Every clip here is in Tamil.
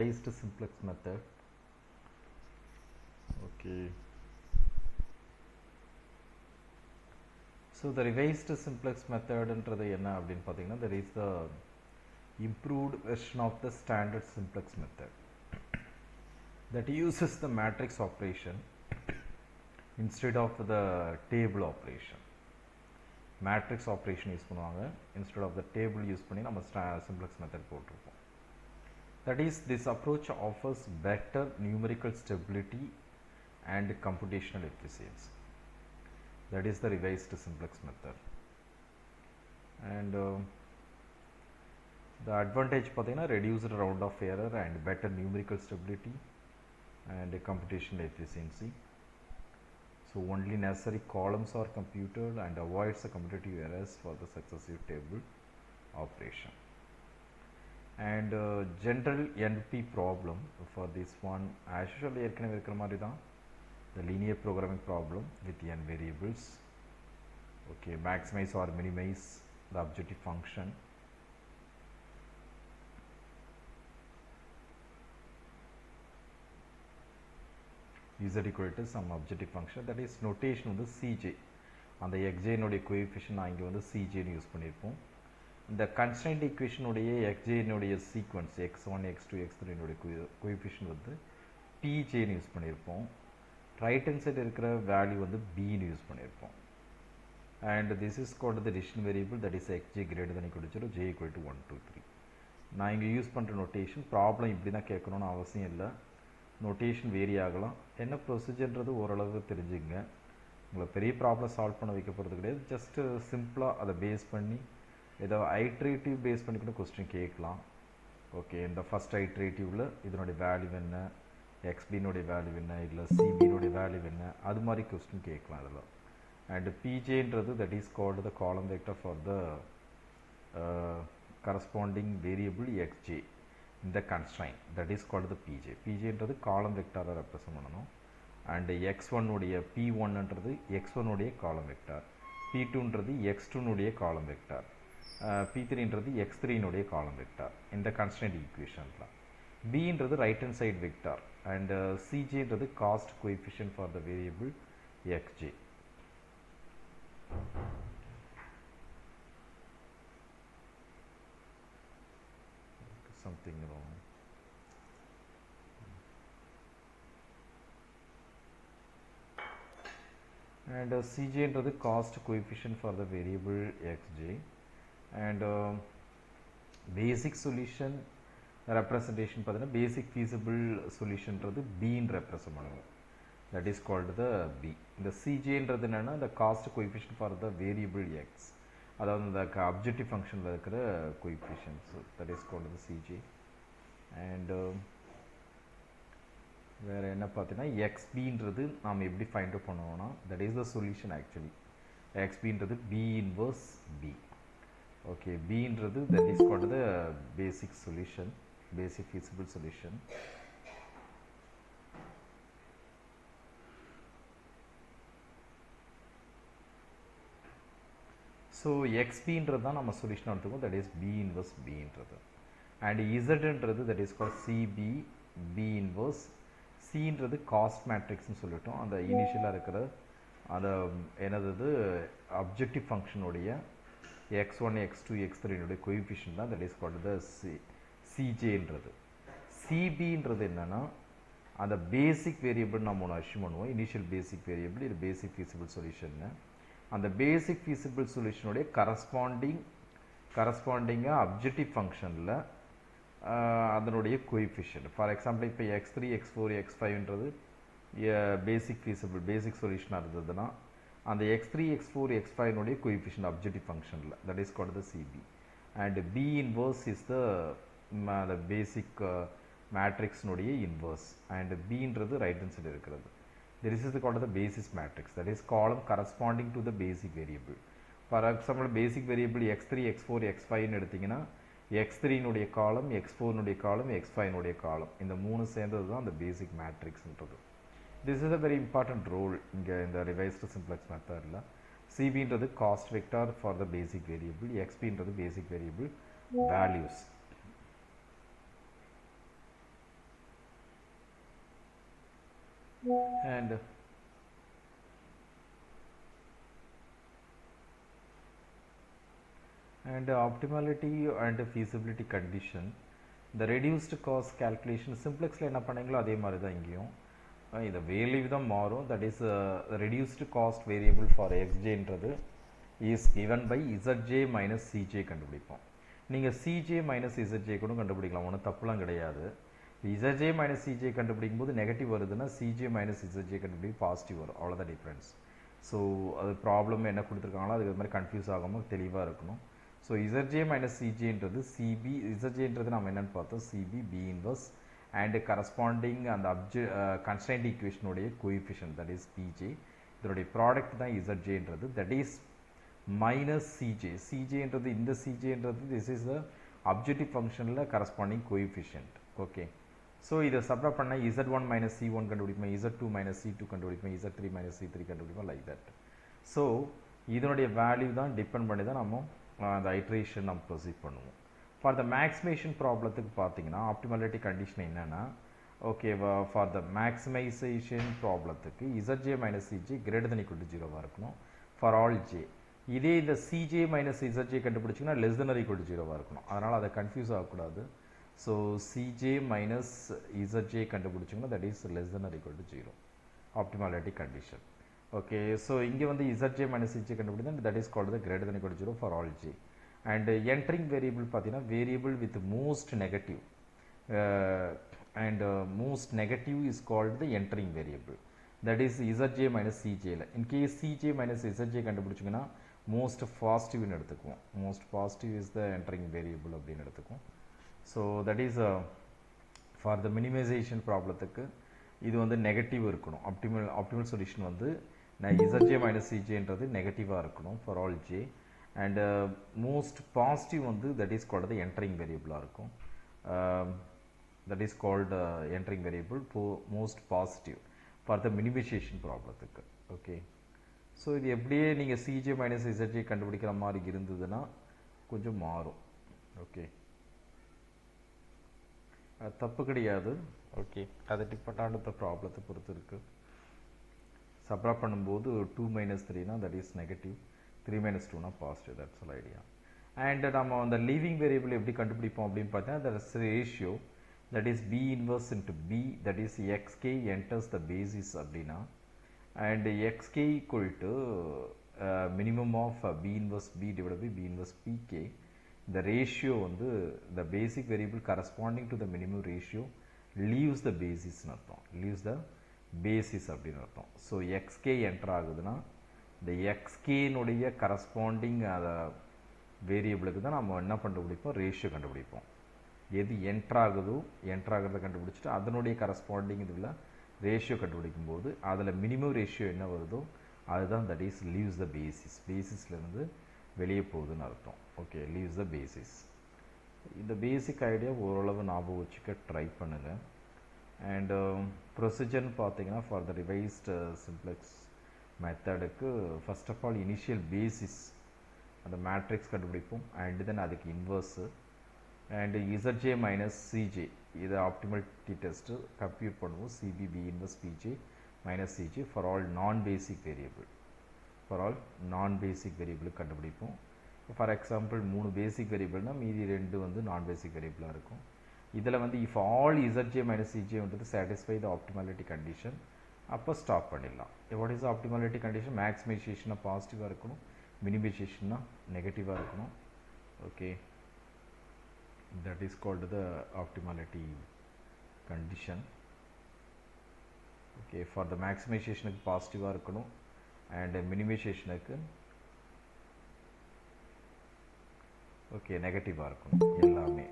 revised simplex method. Okay, so the revised simplex method என்றது என்ன அப்படின்னு பார்த்தீங்கன்னா, there is the improved version of the standard simplex method that uses the matrix operation instead of the table operation. Matrix operation use பண்ணுவாங்க, instead of the table use பண்ணி நம்ம simplex method போட்டிருப்போம். That is, this approach offers better numerical stability and computational efficiency. That is the revised simplex method. And the advantage பார்த்தீங்கன்னா reduced round of error and better numerical stability and computational efficiency. So only necessary columns are computed and avoids the computative errors for the successive table operation. And general NP problem for this one as usual ஏற்கனவே இருக்கிற மாதிரி தான், the linear programming problem with n variables. Okay, maximize or minimize the objective function. Z equal to some objective function, that is notation வந்து Cj, அந்த xj நோடைய coefficient நான் இங்கே வந்து Cj னு யூஸ் பண்ணியிருப்போம். இந்த constraint equation உடைய xj நோடைய sequence x1 x2 x3 நோடைய coefficient வந்து pj னு யூஸ் பண்ணியிருப்போம். ரைட் ஹேண்ட் சைடு இருக்கிற வேல்யூ வந்து b னு யூஸ் பண்ணியிருப்போம். and this is called the decision variable, that is xj greater than equal to 0, j equal to 1 2 3. நான் இங்கே யூஸ் பண்ணுற நோட்டேஷன் ப்ராப்ளம் இப்படி தான் கேட்கணும்னு அவசியம் இல்லை, நோட்டேஷன் வேரி ஆகலாம். என்ன ப்ரொசீஜர்ன்றது ஓரளவு தெரிஞ்சுங்க, உங்களை பெரிய ப்ராப்ளம் சால்வ் பண்ண வைக்க போகிறது கிடையாது. ஜஸ்ட்டு சிம்பிளாக அதை பேஸ் பண்ணி ஏதோ ஐட்ரேட்டிவ் பேஸ் பண்ணி கூட கொஸ்டின் கேட்கலாம். ஓகே, இந்த ஃபஸ்ட் ஐட்ரேட்டிவில் இதனுடைய வேல்யூ என்ன, எக்ஸ்பினுடைய வேல்யூ என்ன, இல்லை சிபினுடைய வேல்யூ என்ன, அது மாதிரி கொஸ்டின் கேட்கலாம் அதில். அண்ட் பிஜேன்றது that is called the column vector for the corresponding variable xj in the constraint, that is called the pj. pj என்றது காலம் வெக்டாரை ரெப்ரசன்ட் பண்ணணும். அண்ட் x1 உடைய p1 என்றது x1 உடைய காலம் வெக்டார், p2 என்றது x2 உடைய காலம் வெக்டார், p3 என்றது x3 உடைய காலம் வெக்டார் இந்த constraint equationல. b என்றது right hand side vector and cj என்றது cost coefficient for the variable xj. Something wrong. And cj என்றது cost coefficient for the variable xj. and basic solution representation பார்த்தீங்கன்னா basic feasible solution என்றது b ன்னு represent பண்ணுவோம், that is called the b. இந்த cj என்றது என்னன்னா the cost coefficient for the variable x, அதாவது இந்த objective functionல இருக்கிற coefficients, that is called the cj. and வேறு என்ன பார்த்தீங்கன்னா xbன்றது நாம் எப்படி ஃபைண்ட் அவுட் பண்ணுவோம்னா, that is the solution actually. xbன்றது b இன்வர்ஸ் b. ஓகே, bன்றது that is called the basic solution, basic feasible solution. So xbன்றது தான் நம்ம சொல்யூஷன் எடுத்துக்கோம், தட் இஸ் b இன்வர்ஸ் bன்றது. அண்ட் zன்றது that is called cb, b inverse. சின்றது காஸ்ட் மேட்ரிக்ஸ்னு சொல்லிட்டோம், அந்த இனிஷியலாக இருக்கிற அந்த என்னது அப்ஜெக்டிவ் ஃபங்க்ஷனுடைய x1 x2 x3 கோஎஃபிஷியன்ட் தான், தட் இஸ் கால்ட் த சிஜேன்றது. சிபின்றது என்னன்னா அந்த பேசிக் வேரியபிள் நம்ம ஒன்று அஷ்யூம் பண்ணுவோம், இனிஷியல் பேசிக் வேரியபிள், இது பேசிக் ஃபீசிபிள் சொல்யூஷன்னு. அந்த பேசிக் ஃபீசிபிள் சொல்யூஷனுடைய கரஸ்பாண்டிங்காக அப்ஜெக்டிவ் ஃபங்க்ஷனில் அதனுடைய கோஎஃபிஷியன்ட். ஃபார் எக்ஸாம்பிள் இப்போ x3 x4 x5ன்றது பேசிக் ஃபீசிபிள் பேசிக் சொல்யூஷனாக இருந்ததுன்னா அந்த x3 x4 x5னுடைய கோஎஃபிஷியன்ட் அப்ஜெக்டிவ் ஃபங்க்ஷனில், that is called the CB. And b inverse is the basic மேட்ரிக்ஸ்னுடைய இன்வர்ஸ், அண்ட் bன்றது ரைட் ஹேண்ட் சைடு இருக்கிறது. This is called the basis matrix, that is column corresponding to the basic variable. For example basic variable x3 x4 x5ன்னு எடுத்திங்கன்னா x3னுடைய காலம், x4னுடைய காலம், x5னுடைய காலம், இந்த மூணு சேர்ந்தது தான் அந்த பேசிக் மேட்ரிக்ஸ்ன்றது. This is a very important role இங்கே இந்த ரிவைஸ்டு சிம்ப்ளெக்ஸ் மெத்தடில். சிபின்றது cost vector for the basic variable, எக்ஸ்பின்றது basic variable values. and optimality and feasibility condition, the reduced cost calculation simplex என்ன பண்ணீங்களோ அதே மாதிரி தான் இங்கேயும் இந்த வேல்யூ தான் மாறும். That is reduced cost variable for xjன்றது is given by zj minus cj கண்டுபிடிப்போம். நீங்கள் cj minus zj கூட கண்டுபிடிக்கலாம், ஒன்றும் தப்புலாம் கிடையாது. zj minus cj கண்டுபிடிக்கும் போது நெகட்டிவ் வருதுன்னா cj minus zj கண்டுபிடிக்கும் பாசிட்டிவ் வரும், அவ்வளோதான் டிஃப்ரென்ஸ். ஸோ அது ப்ராப்ளம் என்ன கொடுத்துருக்காங்களோ அதுக்கு மாதிரி கன்ஃபியூஸ் ஆகாமல் தெளிவாக இருக்கணும். ஸோ zj minus cjன்றது cb, zjன்றது நம்ம என்னென்னு பார்த்தோம் cb b inverse and corresponding அந்த constraint equation உடைய coefficient that is pj, இதனுடைய ப்ராடக்ட் தான் zjன்றது, that is minus cj. cjன்றது இந்த cjன்றது this is the objective functionல corresponding coefficient. Okay, so இதை சப்ராக்ட் பண்ணால் z1 minus c1 கண்டுபிடிப்போம், z2 minus c2 கண்டுபிடிப்போம், z3 minus c3 கண்டுபிடிப்போம், லைக் தட். ஸோ இதனுடைய வேல்யூ தான் டிபெண்ட் பண்ணி தான் நம்ம அந்த ஐட்ரேஷன் நம்ம ப்ரொசீட் பண்ணுவோம். ஃபார் த மேக்ஸிமேஷன் ப்ராப்ளத்துக்கு பார்த்தீங்கன்னா ஆப்டிமாலிட்டி கண்டிஷன் என்னென்னா, ஓகே ஃபார் த மேக்ஸிமைசேஷன் ப்ராப்ளத்துக்கு zj minus cj greater than equal to 0 இருக்கணும் ஃபார் ஆல் j. இதே இந்த cj மைனஸ் zj கண்டுபிடிச்சிங்கன்னா less than or equal to 0 இருக்கணும், அதனால் அதை கன்ஃபியூஸ் ஆகக்கூடாது. ஸோ cj மைனஸ் zj கண்டுபிடிச்சிங்கன்னா that is less than or equal to 0 optimality condition. Okay, so இங்கே வந்து zj மைனஸ் cj கண்டுபிடிச்சா that is called the greater than equal to 0 for all j. And entering variable பார்த்தீங்கன்னா variable with most negative and most negative is called the entering variable, that is zj minus cj. In case cj minus zj கண்டுபிடிச்சிங்கன்னா most positive ன்னு எடுத்துக்குவோம், most positive is the entering variable அப்படின்னு எடுத்துக்குவோம். So that is for the minimization ப்ராப்ளத்துக்கு இது வந்து நெகட்டிவ் இருக்கணும். ஆப்டிமல் சொல்யூஷன் வந்து zj minus cjன்றது நெகட்டிவாக இருக்கணும் for all j, and most positive வந்து தட் இஸ் கால்டு த என்ட்ரிங் வேரியபிளாக இருக்கும். that is called entering variable for most positive for the minimization ப்ராப்ளத்துக்கு. ஓகே, ஸோ இது எப்படியே நீங்கள் cj மைனஸ் zj கண்டுபிடிக்கிற மாதிரி இருந்ததுன்னா கொஞ்சம் மாறும். ஓகே, தப்பு கிடையாது. ஓகே, அது டிபெண்ட் ஆன் த ப்ராப்ளத்தை பொறுத்து இருக்குது. சப்ராக்ட் பண்ணும்போது 2 minus 3னா தட் இஸ் நெகட்டிவ், 3 minus 2னா positive, that's all idea. And நம்ம அந்த லீவிங் வேரியபிள் எப்படி கண்டுபிடிப்போம் அப்படின்னு பார்த்தீங்கன்னா that is ratio, that is b inverse into b, that is xk enters the basis அப்படின்னா, and xk equal to minimum of b inverse b divided by b inverse pk. the ratio வந்து the basic variable corresponding to the minimum ratio leaves the basis ன்னு அர்த்தம், leaves the basis அப்படின்னு அர்த்தம். ஸோ xk enter ஆகுதுன்னா இந்த xk னுடைய கரஸ்பாண்டிங் வேரியபிளுக்கு தான் நம்ம என்ன கண்டுபிடிப்போம், ரேஷியோ கண்டுபிடிப்போம். எது என்ட்ராகுதோ என்ட்ராகிறத கண்டுபிடிச்சிட்டு அதனுடைய கரஸ்பாண்டிங் இதில் ரேஷியோ கண்டுபிடிக்கும் போது அதில் மினிமம் ரேஷியோ என்ன வருதோ அதுதான் that is leaves the basis, பேசிஸ்லேருந்து வெளியே போகுதுன்னு அர்த்தம். Okay, leaves the basis. இந்த பேசிக் ஐடியா ஓரளவு ஞாபகம் வச்சுக்க ட்ரை பண்ணுங்கள். அண்ட் ப்ரொசீஜர்னு பார்த்தீங்கன்னா ஃபார் த ரிவைஸ்டு சிம்ப்ளெக்ஸ் மெத்தடுக்கு first of all initial basis அந்த மேட்ரிக்ஸ் கண்டுபிடிப்போம், அண்ட் தென் அதுக்கு inverse and zj minus cj இது ஆப்டிமாலிட்டி டெஸ்ட்டு கம்ப்யூட் பண்ணுவோம். cb b inverse pj minus cj for all non-basic variable, for all non-basic variable கண்டுபிடிப்போம். ஃபார் எக்ஸாம்பிள் 3 பேசிக் வேரியபிள்னால் மீதி 2 வந்து நான் பேசிக் வேரியபிளாக இருக்கும். இதில் வந்து if all zj minus cj வந்து சாட்டிஸ்ஃபை த ஆப்டிமாலிட்டி கண்டிஷன், அப்போ ஸ்டாப் பண்ணிடலாம். What is optimality condition? மேக்ஸிமைசேஷனாக பாசிட்டிவாக இருக்கணும், மினிமைசேஷனாக நெகட்டிவாக இருக்கணும். Okay, that is called the optimality condition. Okay, for the maximization க்கு பாசிட்டிவாக இருக்கணும் and minimizationக்கு ஓகே நெகட்டிவாக இருக்கணும் எல்லாமே.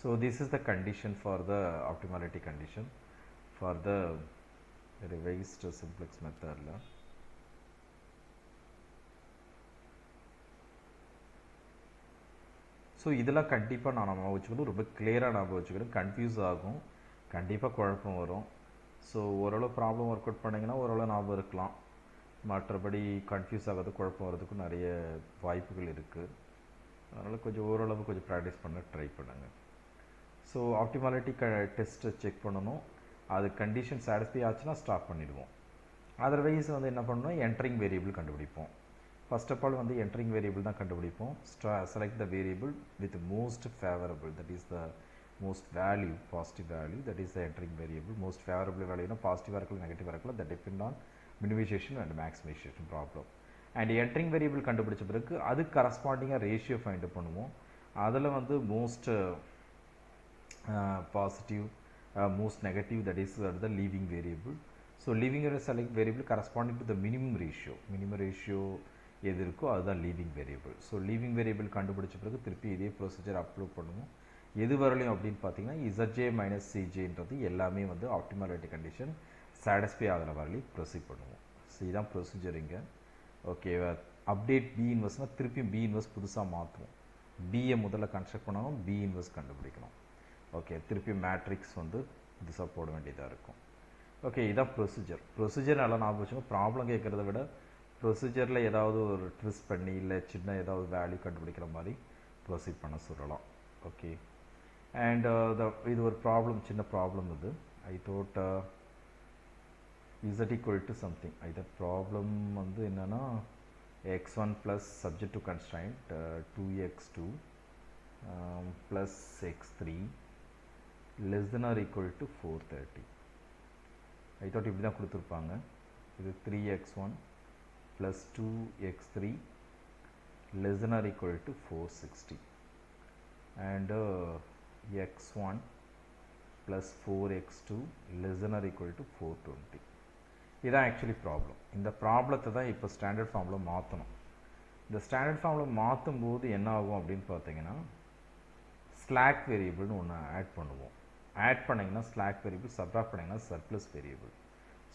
So this is the condition for the optimality condition for the revised simplex method. So இதெல்லாம் கண்டிப்பாக நான் ஞாபகம் வச்சுக்கணும், ரொம்ப கிளியராக ஞாபகம் வச்சுக்கணும். கன்ஃபியூஸ் ஆகும், கண்டிப்பாக குழப்பம் வரும். ஸோ ஓரளவு ப்ராப்ளம் ஒர்க் அவுட் பண்ணிங்கன்னா ஓரளவு ஞாபகம் இருக்கலாம். மற்றபடி கன்ஃபியூஸ் ஆகிறது குழப்பம் வர்றதுக்கும் நிறைய வாய்ப்புகள் இருக்குது. அதனால் கொஞ்சம் ஓரளவு கொஞ்சம் ப்ராக்டிஸ் பண்ண ட்ரை பண்ணுங்கள். ஸோ ஆப்டிமாலிட்டி டெஸ்ட்டை செக் பண்ணணும். அது கண்டிஷன் சாட்டிஸ்ஃபை ஆச்சுன்னா ஸ்டாப் பண்ணிடுவோம். அதர்வைஸ் வந்து என்ன பண்ணணும், என்ட்ரிங் வேரியபிள் கண்டுபிடிப்போம். ஃபர்ஸ்ட் ஆஃப் ஆல் வந்து என்ட்ரிங் வேரியபிள் தான் கண்டுபிடிப்போம். Select the variable with most favourable, that is the most value, positive value, that is the entering variable. Most favourable வேல்யூனா பாசிட்டிவாக இருக்கலாம் நெகட்டிவாக இருக்கலாம், that depend on minimization and maximization problem. And entering variable கண்டுபிடிச்ச பிறகு அதுக்கு கரஸ்பாண்டிங்காக ரேஷியோ ஃபைண்ட் பண்ணுவோம். அதில் வந்து most positive, most negative, that is the leaving variable. So leaving select variable corresponding to the minimum ratio எது இருக்கோ அதுதான் leaving variable. So leaving variable கண்டுபிடிச்ச பிறகு திருப்பி இதே ப்ரொசீஜர் அப்லோட் பண்ணுவோம். எது வரலையும் அப்படின்னு பார்த்தீங்கன்னா zj மைனஸ் சிஜேன்றது எல்லாமே வந்து ஆப்டிமாலிட்டி கண்டிஷன் சாட்டிஸ்ஃபை ஆகிற வரலையும் ப்ரொசீட் பண்ணுவோம். ஸோ இதுதான் ப்ரொசீஜர் இங்கே. ஓகே, அப்டேட் பி இன்வெர்ஸ்னால் திருப்பியும் பி இன்வெர்ஸ் புதுசாக மாற்றுவோம். பியை முதல்ல கன்ஸ்ட்ரக்ட் பண்ணணும், பி இன்வெர்ஸ் கண்டுபிடிக்கணும். ஓகே, திருப்பி மேட்ரிக்ஸ் வந்து புதுசாக போட வேண்டியதாக இருக்கும். ஓகே, இதான் ப்ரொசீஜர் நல்லா ஞாபகம் வச்சுக்கோங்க. ப்ராப்ளம் கேட்குறத விட ப்ரொசீஜரில் ஏதாவது ஒரு ட்விஸ்ட் பண்ணி இல்லை சின்ன ஏதாவது வேல்யூ கண்டுபிடிக்கிற மாதிரி ப்ரொசீட் பண்ண சொல்லலாம். ஓகே, அண்ட் இது ஒரு ப்ராப்ளம், சின்ன ப்ராப்ளம் இது. I thought z equal to something. இது ப்ராப்ளம் வந்து என்னென்னா x1 plus subject to constraint 2x2 plus x3 less than or equal to 430. I thought இப்படி தான் கொடுத்துருப்பாங்க. இது 3x1 plus 2x3 less than or equal to 460 and x1 plus 4x2 less than or equal to 420. இதுதான் ஆக்சுவலி ப்ராப்ளம். இந்த ப்ராப்ளத்தை தான் இப்போ ஸ்டாண்டர்ட் ஃபார்மில் மாற்றணும். இந்த ஸ்டாண்டர்ட் ஃபார்மில் மாற்றும் போது என்ன ஆகும் அப்படின்னு பார்த்தீங்கன்னா ஸ்லாக் வேரியபிள்னு ஒன்று ஆட் பண்ணுவோம். ஆட் பண்ணிங்கன்னா ஸ்லாக் வேரியபிள், சப்ராக்ட் பண்ணிங்கன்னா சர்ப்ளஸ் வேரியபிள்.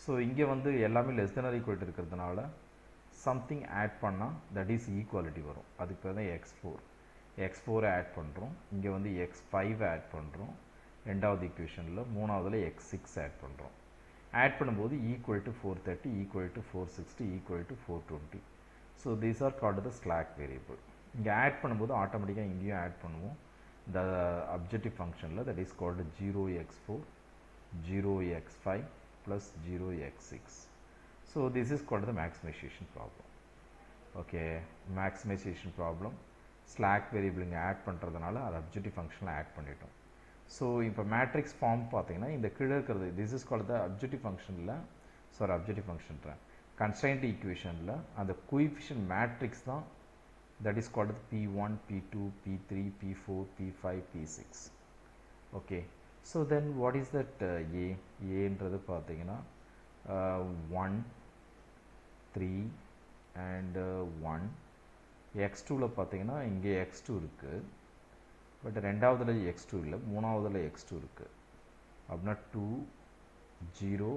ஸோ இங்கே வந்து எல்லாமே லெஸ் தென் ஆர் ஈக்குவல் இருக்கிறதுனால சம்திங் ஆட் பண்ணால் தட் இஸ் ஈக்குவாலிட்டி வரும். அதுக்கு பேர் தான் எக்ஸ்4 ஆட் பண்ணுறோம். இங்கே வந்து x5 ஆட் பண்ணுறோம் ரெண்டாவது ஈக்குவேஷனில். மூணாவதில் x6 ஆட் பண்ணுறோம். ஆட் பண்ணும்போது equal to 430, equal to 460, equal to 420. So these are called the slack variable. இங்கே ஆட் பண்ணும்போது ஆட்டோமேட்டிக்காக இங்கேயும் ஆட் பண்ணுவோம். The objective function that is called 0x4, 0x5 plus 0x6. So this is called the maximization problem. Okay, maximization problem. Slack variable இங்கே ஆட் பண்ணுறதுனால அது objective function ஆட் பண்ணிட்டோம். ஸோ இப்போ மேட்ரிக்ஸ் ஃபார்ம் பார்த்தீங்கன்னா இந்த கீழே இருக்கிறது this is called the objective functionல objective function constraint equationல அந்த coefficient matrix தான், that is called P1, P2, P3, P4, P5, P6. Okay, so then what is that A? என்றது பார்த்தீங்கன்னா 1, 3 and 1. x2ல பார்த்தீங்கன்னா இங்கே x2 இருக்குது, பட் ரெண்டாவதுல x2 இல்லை, மூணாவதுல x2 இருக்குது. அப்படின்னா 2, 0,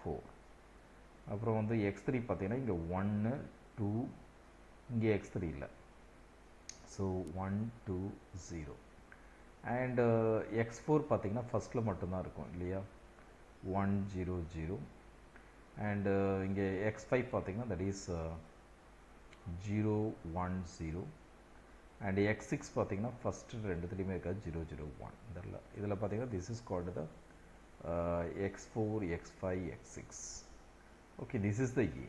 4. அப்புறம் வந்து x3 பார்த்தீங்கன்னா இங்கே 1, 2, இங்கே x3 இல்லை. ஸோ 1, 2, 0. அண்ட் x4 பார்த்தீங்கன்னா ஃபஸ்ட்டில் மட்டும்தான் இருக்கும் இல்லையா, 1, 0, 0. அண்டு இங்கே x5 பார்த்தீங்கன்னா தட் இஸ் 0, 1, 0. அண்ட் x6 பார்த்தீங்கன்னா ஃபஸ்ட்டு ரெண்டுத்துலேயுமே இருக்காது 0, 0, 1. இதில் பார்த்தீங்கன்னா this is called the x4, x5, x6. Okay, this is the A.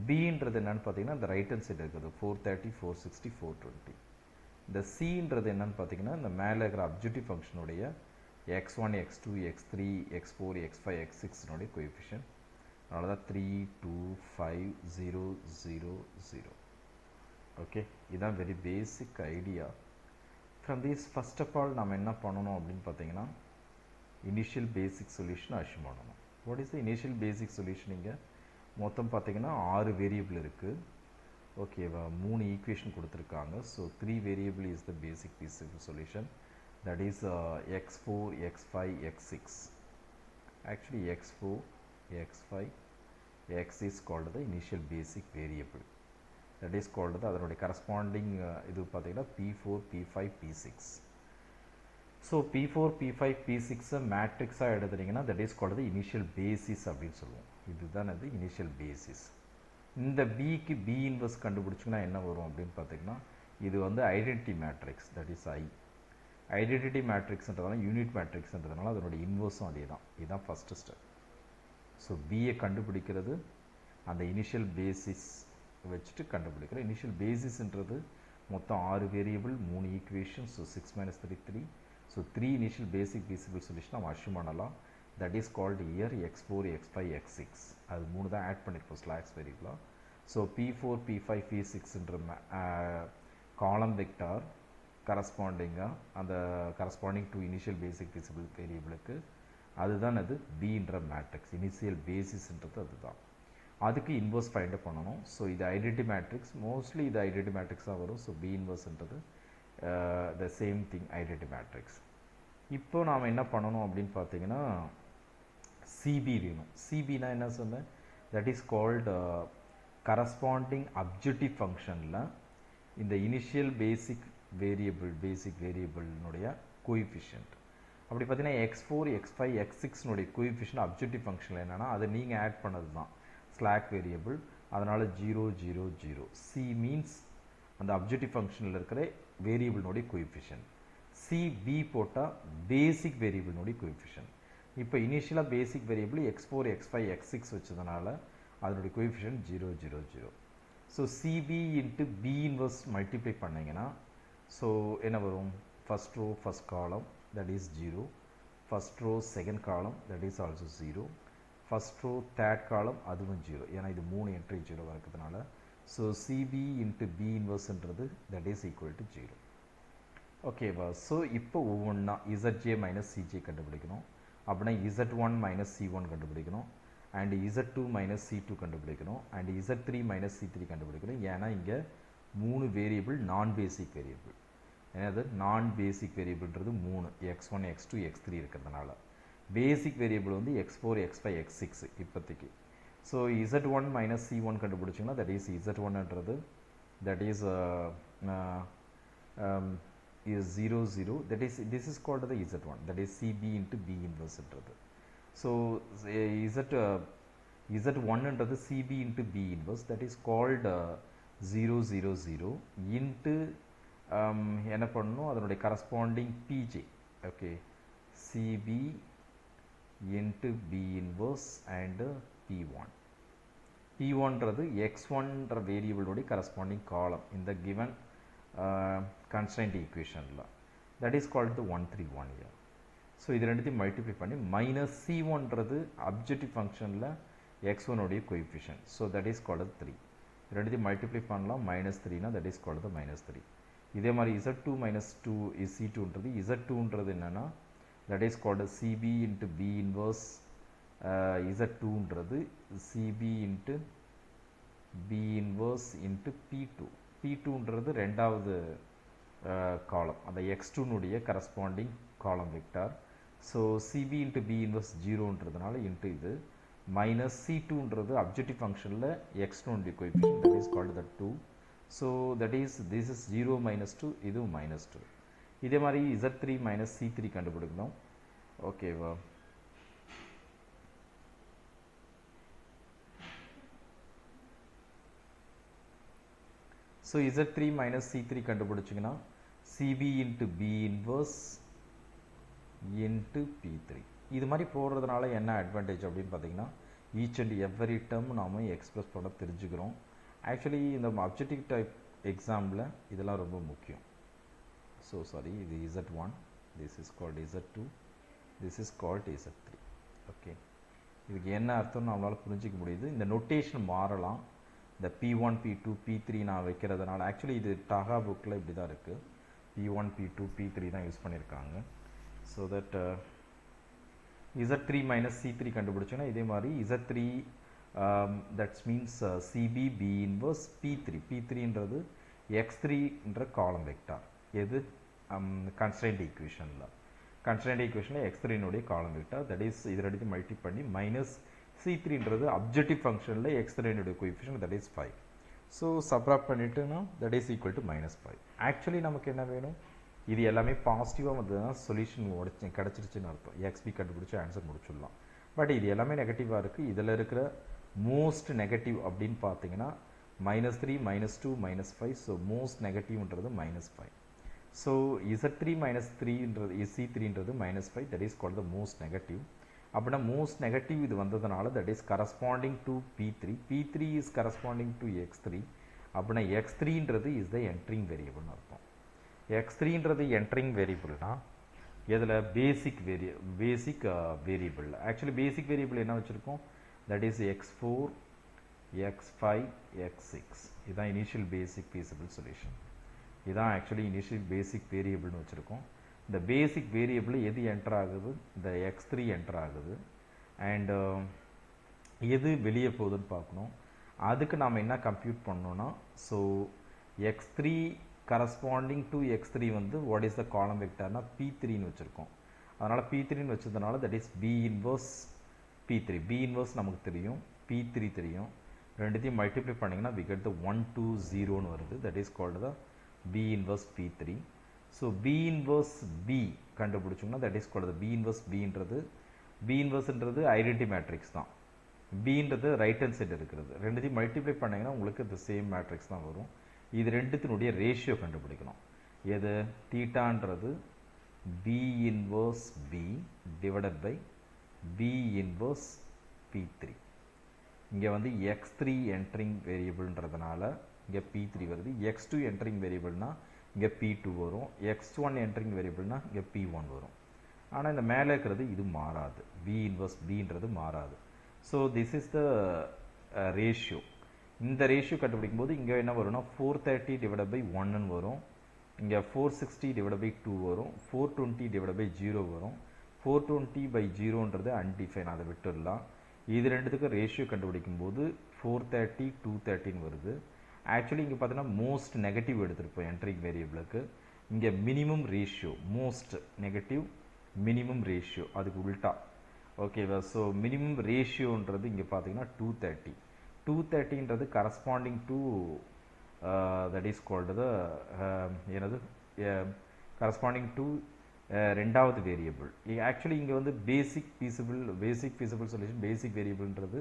பின்றது என்னன்னு பார்த்தீங்கன்னா இந்த ரைட் ஹேண்ட் சைடு இருக்குது 430, 460, 420. இந்த சின்றது என்னன்னு பார்த்தீங்கன்னா இந்த மேலே இருக்கிற அப்ஜெக்டிவ் ஃபங்க்ஷனுடைய x1, x2, x3, x4, x5, x6னுடைய coefficient. அதனால தான் 3, 2, 5, 0, 0, 0. ஓகே, இதுதான் very basic idea. From this first of all நம்ம என்ன பண்ணணும் அப்படின்னு பார்த்தீங்கன்னா இனிஷியல் பேசிக் சொல்யூஷன் அஷ்யூம் பண்ணணும். What is the initial basic solution? இங்கே மொத்தம் பார்த்தீங்கன்னா 6 வேரியபிள் இருக்குது. ஓகேவா, 3 ஈக்குவேஷன் கொடுத்துருக்காங்க. So 3 variable is the basic basic solution, that is x4, x5, x6. Actually x4, x5, x is called the initial basic variable. That is called the அதனுடைய corresponding இது பார்த்தீங்கன்னா P4, P5, P6. So P4, P5, P6 மேட்ரிக்ஸாக எடுத்துட்டிங்கன்னா that is called the initial basis அப்படின்னு சொல்லுவோம். இதுதான் அது இனிஷியல் பேசிஸ். இந்த பிக்கு பி இன்வெர்ஸ் கண்டுபிடிச்சிங்கன்னா என்ன வரும் அப்படின்னு பார்த்தீங்கன்னா இது வந்து identity matrix, that is I. Identity மேட்ரிக்ஸ்ன்றதால யூனிட் மேட்ரிக்ஸ்ன்றதுனால அதனுடைய இன்வர்ஸும் அதே தான். இதுதான் ஃபஸ்ட்டு ஸ்டெப். ஸோ பியை கண்டுபிடிக்கிறது அந்த இனிஷியல் பேசிஸ் வச்சுட்டு கண்டுபிடிக்கிறோம். இனிஷியல் பேசிஸ்ன்றது மொத்தம் 6 variable 3 equation. So 6 - 3 3. So 3 initial basic feasible solution நம்ம அஷ்யூம் பண்ணலாம். That is called here x4 x5 x6. அது 3 தான் ஆட் பண்ணியிருப்போம் ஸ்லாக்ஸ் வேரியபிளாக. ஸோ p4 p5 p6ன்ற காலம் வெக்டார் கரஸ்பாண்டிங்காக அந்த corresponding to initial basic feasible வேரியபிளுக்கு அதுதான் அது பின்ற மேட்ரிக்ஸ். இனிஷியல் பேசிஸ்ன்றது அதுதான். அதுக்கு இன்வர்ஸ் ஃபைண்ட் பண்ணணும். ஸோ இது ஐடென்டி மேட்ரிக்ஸ், மோஸ்ட்லி இது ஐடென்டி மேட்ரிக்ஸாக வரும். ஸோ பி இன்வர்ஸ்ன்றது the same thing identity matrix. இப்போ நாம் என்ன பண்ணணும் அப்படின்னு பார்த்தீங்கன்னா சிபி வேணும். சிபினா என்ன சொன்னேன், that is called corresponding objective ஃபங்க்ஷனில் இந்த இனிஷியல் பேசிக் வேரியபிள்னுடைய கோஎஃபிஷியன்ட். அப்படி பார்த்தீங்கன்னா x4 x5 x6னுடைய கோஎஃபிஷியன்ட் அப்ஜெக்டிவ் ஃபங்க்ஷனில் என்னென்னா அதை நீங்கள் ஆட் பண்ணது தான் ஸ்லாக் வேரியபிள். அதனால் 0 0 0. சி மீன்ஸ் அந்த அப்ஜெக்டிவ் ஃபங்க்ஷனில் இருக்கிற வேரியபிள்னுடைய கோஎஃபிஷியன்ட். சிபி போட்டால் பேசிக் வேரியபிள்னுடைய கோஎஃபிஷியன்ட். இப்போ இனிஷியலாக பேசிக் வேரியபிள் x4 x5 x6 வச்சதுனால அதனுடைய coefficient 0 0 0. So CB into B inverse multiply பண்ணிங்கன்னா ஸோ என்ன வரும், first row first column that is 0, first row second column that is also 0, first row third column அதுவும் 0. ஏன்னா இது 3 என்ட்ரி 0 இருக்கிறதுனால ஸோ சிபி இன்ட்டு பி இன்வர்ஸ்ன்றது that is equal to 0. ஓகேவா? ஸோ இப்போ ஒவ்வொன்றா இசட்ஜே மைனஸ் சிஜே கண்டுபிடிக்கணும். அப்படின்னா z1 மைனஸ் c1 கண்டுபிடிக்கணும், அண்ட் z2 மைனஸ் c2 கண்டுபிடிக்கணும், அண்ட் z3 மைனஸ் c3 கண்டுபிடிக்கணும். ஏன்னா இங்கே 3 வேரியபிள் நான் பேசிக் வேரியபிள். என்னது நான் பேசிக் வேரியபிள்ன்றது 3 x1 x2 x3 இருக்கிறதுனால. பேசிக் வேரியபிள் வந்து x4 x5 x6 இப்போதைக்கு. ஸோ z1 மைனஸ் c1 கண்டுபிடிச்சிங்கன்னா தட் இஸ் z1ன்றது that is is 0 0. that is this is called the z1, that is cb into b inverse ன்றது. ஸோ z1ன்றது cb into b inverse that is called 0 0 0 into என்ன பண்ணணும், அதனுடைய corresponding PJ. Okay, CB into B inverse and p1. p1ன்றது x1ன்ற வேரியபிளுடைய கரஸ்பாண்டிங் காலம் இந்த கிவன் கன்ஸ்ட்ரைன்ட் ஈக்குவேஷனில். That is called to 1 3 1 here. So இது ரெண்டுத்தையும் மல்டிப்ளை பண்ணி மைனஸ் c1ன்றது அப்ஜெக்டிவ் ஃபங்க்ஷனில் x1உடைய coefficient. So that is called 3. ரெண்டுத்தையும் மல்டிப்ளை பண்ணலாம். -3னா தட் இஸ் கால்ட் -3. இதே மாதிரி z2 மைனஸ் 2 இஸ் c2ன்றது. z2ன்றது என்னென்னா that is called CB into B inverse z2ன்றது CB into B inverse into p2. p2ன்றது ரெண்டாவது காலம், அந்த x2னுடைய கரஸ்பாண்டிங் column vector. So CB into B inverse 0ன்றதுனால இன்ட்டு இது மைனஸ் c2ன்றது அப்ஜெக்டிவ் ஃபங்க்ஷனில் x2னுடைய coefficient that is called the 2. So that is this is 0 minus 2, இது minus 2. இதே மாதிரி z3 minus c3 கண்டுபிடிக்கணும். ஓகேவா? So z3 minus c3 கண்டுபிடிச்சிங்கன்னா cb into b inverse into p3. இது மாதிரி போடுறதுனால என்ன அட்வான்டேஜ் அப்படின்னு பார்த்தீங்கன்னா ஈச் அண்ட் எவ்வரி டேர்ம் நாம் எக்ஸ்பிரஸ் பண்ண தெரிஞ்சுக்கிறோம். ஆக்சுவலி இந்த அப்ஜெக்டிவ் டைப் எக்ஸாம்பிள் இதெல்லாம் ரொம்ப முக்கியம். ஸோ சாரி, இது z1, this is called z2, this is called z3. Okay, இதுக்கு என்ன அர்த்தம்னு நம்மளால் புரிஞ்சிக்க முடியுது. இந்த நொட்டேஷன் மாறலாம். இந்த p1 p2 p3 நான் வைக்கிறதுனால ஆக்சுவலி இது டாகா புக்கில் இப்படி தான் இருக்குது. p1 p2 p3 தான் யூஸ் பண்ணியிருக்காங்க. So that z3 minus c3 கண்டுபிடிச்சோன்னா இதே மாதிரி z3 that means CB B inverse P3. P3ன்றது x3ன்ற காலம் வெக்டார். எது constraint equationல. constraint equationல x3னுடைய காலம் வெக்டார். that is இது ரெண்டுத்தையும் மல்டி பண்ணி மைனஸ் C3ன்றது அப்ஜெக்டிவ் ஃபங்க்ஷனில் x3னுடைய coefficient that is 5. So subtract பண்ணிட்டுனா that is equal to -5. Actually நமக்கு என்ன வேணும், இது எல்லாமே பாசிட்டிவாக வந்ததுன்னா சொல்யூஷன் கிடச்சிருச்சுன்னு அர்த்தம். xb கண்டுபிடிச்சி ஆன்சர் முடிச்சிடலாம். பட் இது எல்லாமே நெகட்டிவாக இருக்குது. இதில் இருக்கிற மோஸ்ட் நெகட்டிவ் அப்படின்னு பார்த்தீங்கன்னா -3 -2 -5. ஸோ மோஸ்ட் நெகட்டிவ்ன்றது -5. So Z3 minus 3 C3 minus 5, that is called the most negative. அப்படின்னா most negative இது வந்ததுனால that is corresponding to P3. P3 is corresponding to X3. அப்படின்னா X3 is the entering variable அர்த்தம். X3 entering variableனா இதில் basic variable. Actually basic variable என்ன வச்சுருக்கோம், that is X4, X5, X6. இதுதான் initial basic feasible solution. இதுதான் actually initial basic variable வச்சுருக்கோம். இந்த basic variable எது enter ஆகுது, இந்த X3 enter ஆகுது, and எது வெளியே போகுதுன்னு பார்க்கணும். அதுக்கு நாம் என்ன கம்ப்யூட் பண்ணோன்னா, so X3 corresponding to X3 வந்து what is the column vectorனா P3ன்னு வச்சுருக்கோம். அதனால் P3ன்னு வச்சதுனால that is B inverse P3. B inverse நமக்கு தெரியும், P3 தெரியும். ரெண்டுத்தையும் மல்டிப்ளை பண்ணிங்கன்னா we get the 1 2 0ன்னு வருது. that is called the B inverse P3. ஸோ B inverse B கண்டுபிடிச்சோம்னா that is called the B inverse B inverseன்றது ஐடென்டி மேட்ரிக்ஸ் தான். Bன்றது ரைட் ஹேண்ட் சைடு இருக்கிறது. ரெண்டுத்தையும் மல்டிப்ளை பண்ணிங்கன்னா உங்களுக்கு இந்த சேம் மேட்ரிக்ஸ் தான் வரும். இது ரெண்டுத்தினுடைய ரேஷியோ கண்டுபிடிக்கணும். எது தீட்டான்றது B inverse B divided by B inverse P3. இங்கே வந்து X3 entering வேரியபிள்ன்றதுனால இங்கே P3 வருது. X2 entering வேரியபிள்னா இங்கே P2 வரும். X1 entering வேரியபிள்னா இங்கே P1 வரும். ஆனால் இந்த மேலே இருக்கிறது இது மாறாது. B inverse Bன்றது மாறாது. So this is the ratio. இந்த ரேஷியோ கண்டுபிடிக்கும் போது இங்கே என்ன வரும்னா 430 டிவைட் பை 1ன்னு வரும். இங்கே 460 டிவைட் பை 2 வரும். 420 டிவைட் பை 0 வரும். 420 பை 0ன்றது அன்டிஃபைன், அதை விட்டுடலாம். இது ரெண்டுத்துக்கு ரேஷியோ கண்டுபிடிக்கும் போது 430 230ன்னு வருது. ஆக்சுவலி இங்கே பார்த்தீங்கன்னா மோஸ்ட் நெகட்டிவ் எடுத்துருப்போம் என்ட்ரிங் வேரியபிளுக்கு. இங்கே minimum ratio, most negative minimum ratio அதுக்கு உல்ட்டா. ஓகேவா? ஸோ மினிமம் ரேஷியோன்றது இங்கே பார்த்தீங்கன்னா 230. 230ன்றது corresponding to that is called the என்னது கரஸ்பாண்டிங் டு ரெண்டாவது வேரியபிள். ஆக்சுவலி இங்கே வந்து பேசிக் ஃபீஸிபிள் சொல்யூஷன் பேசிக் வேரியபிள்ன்றது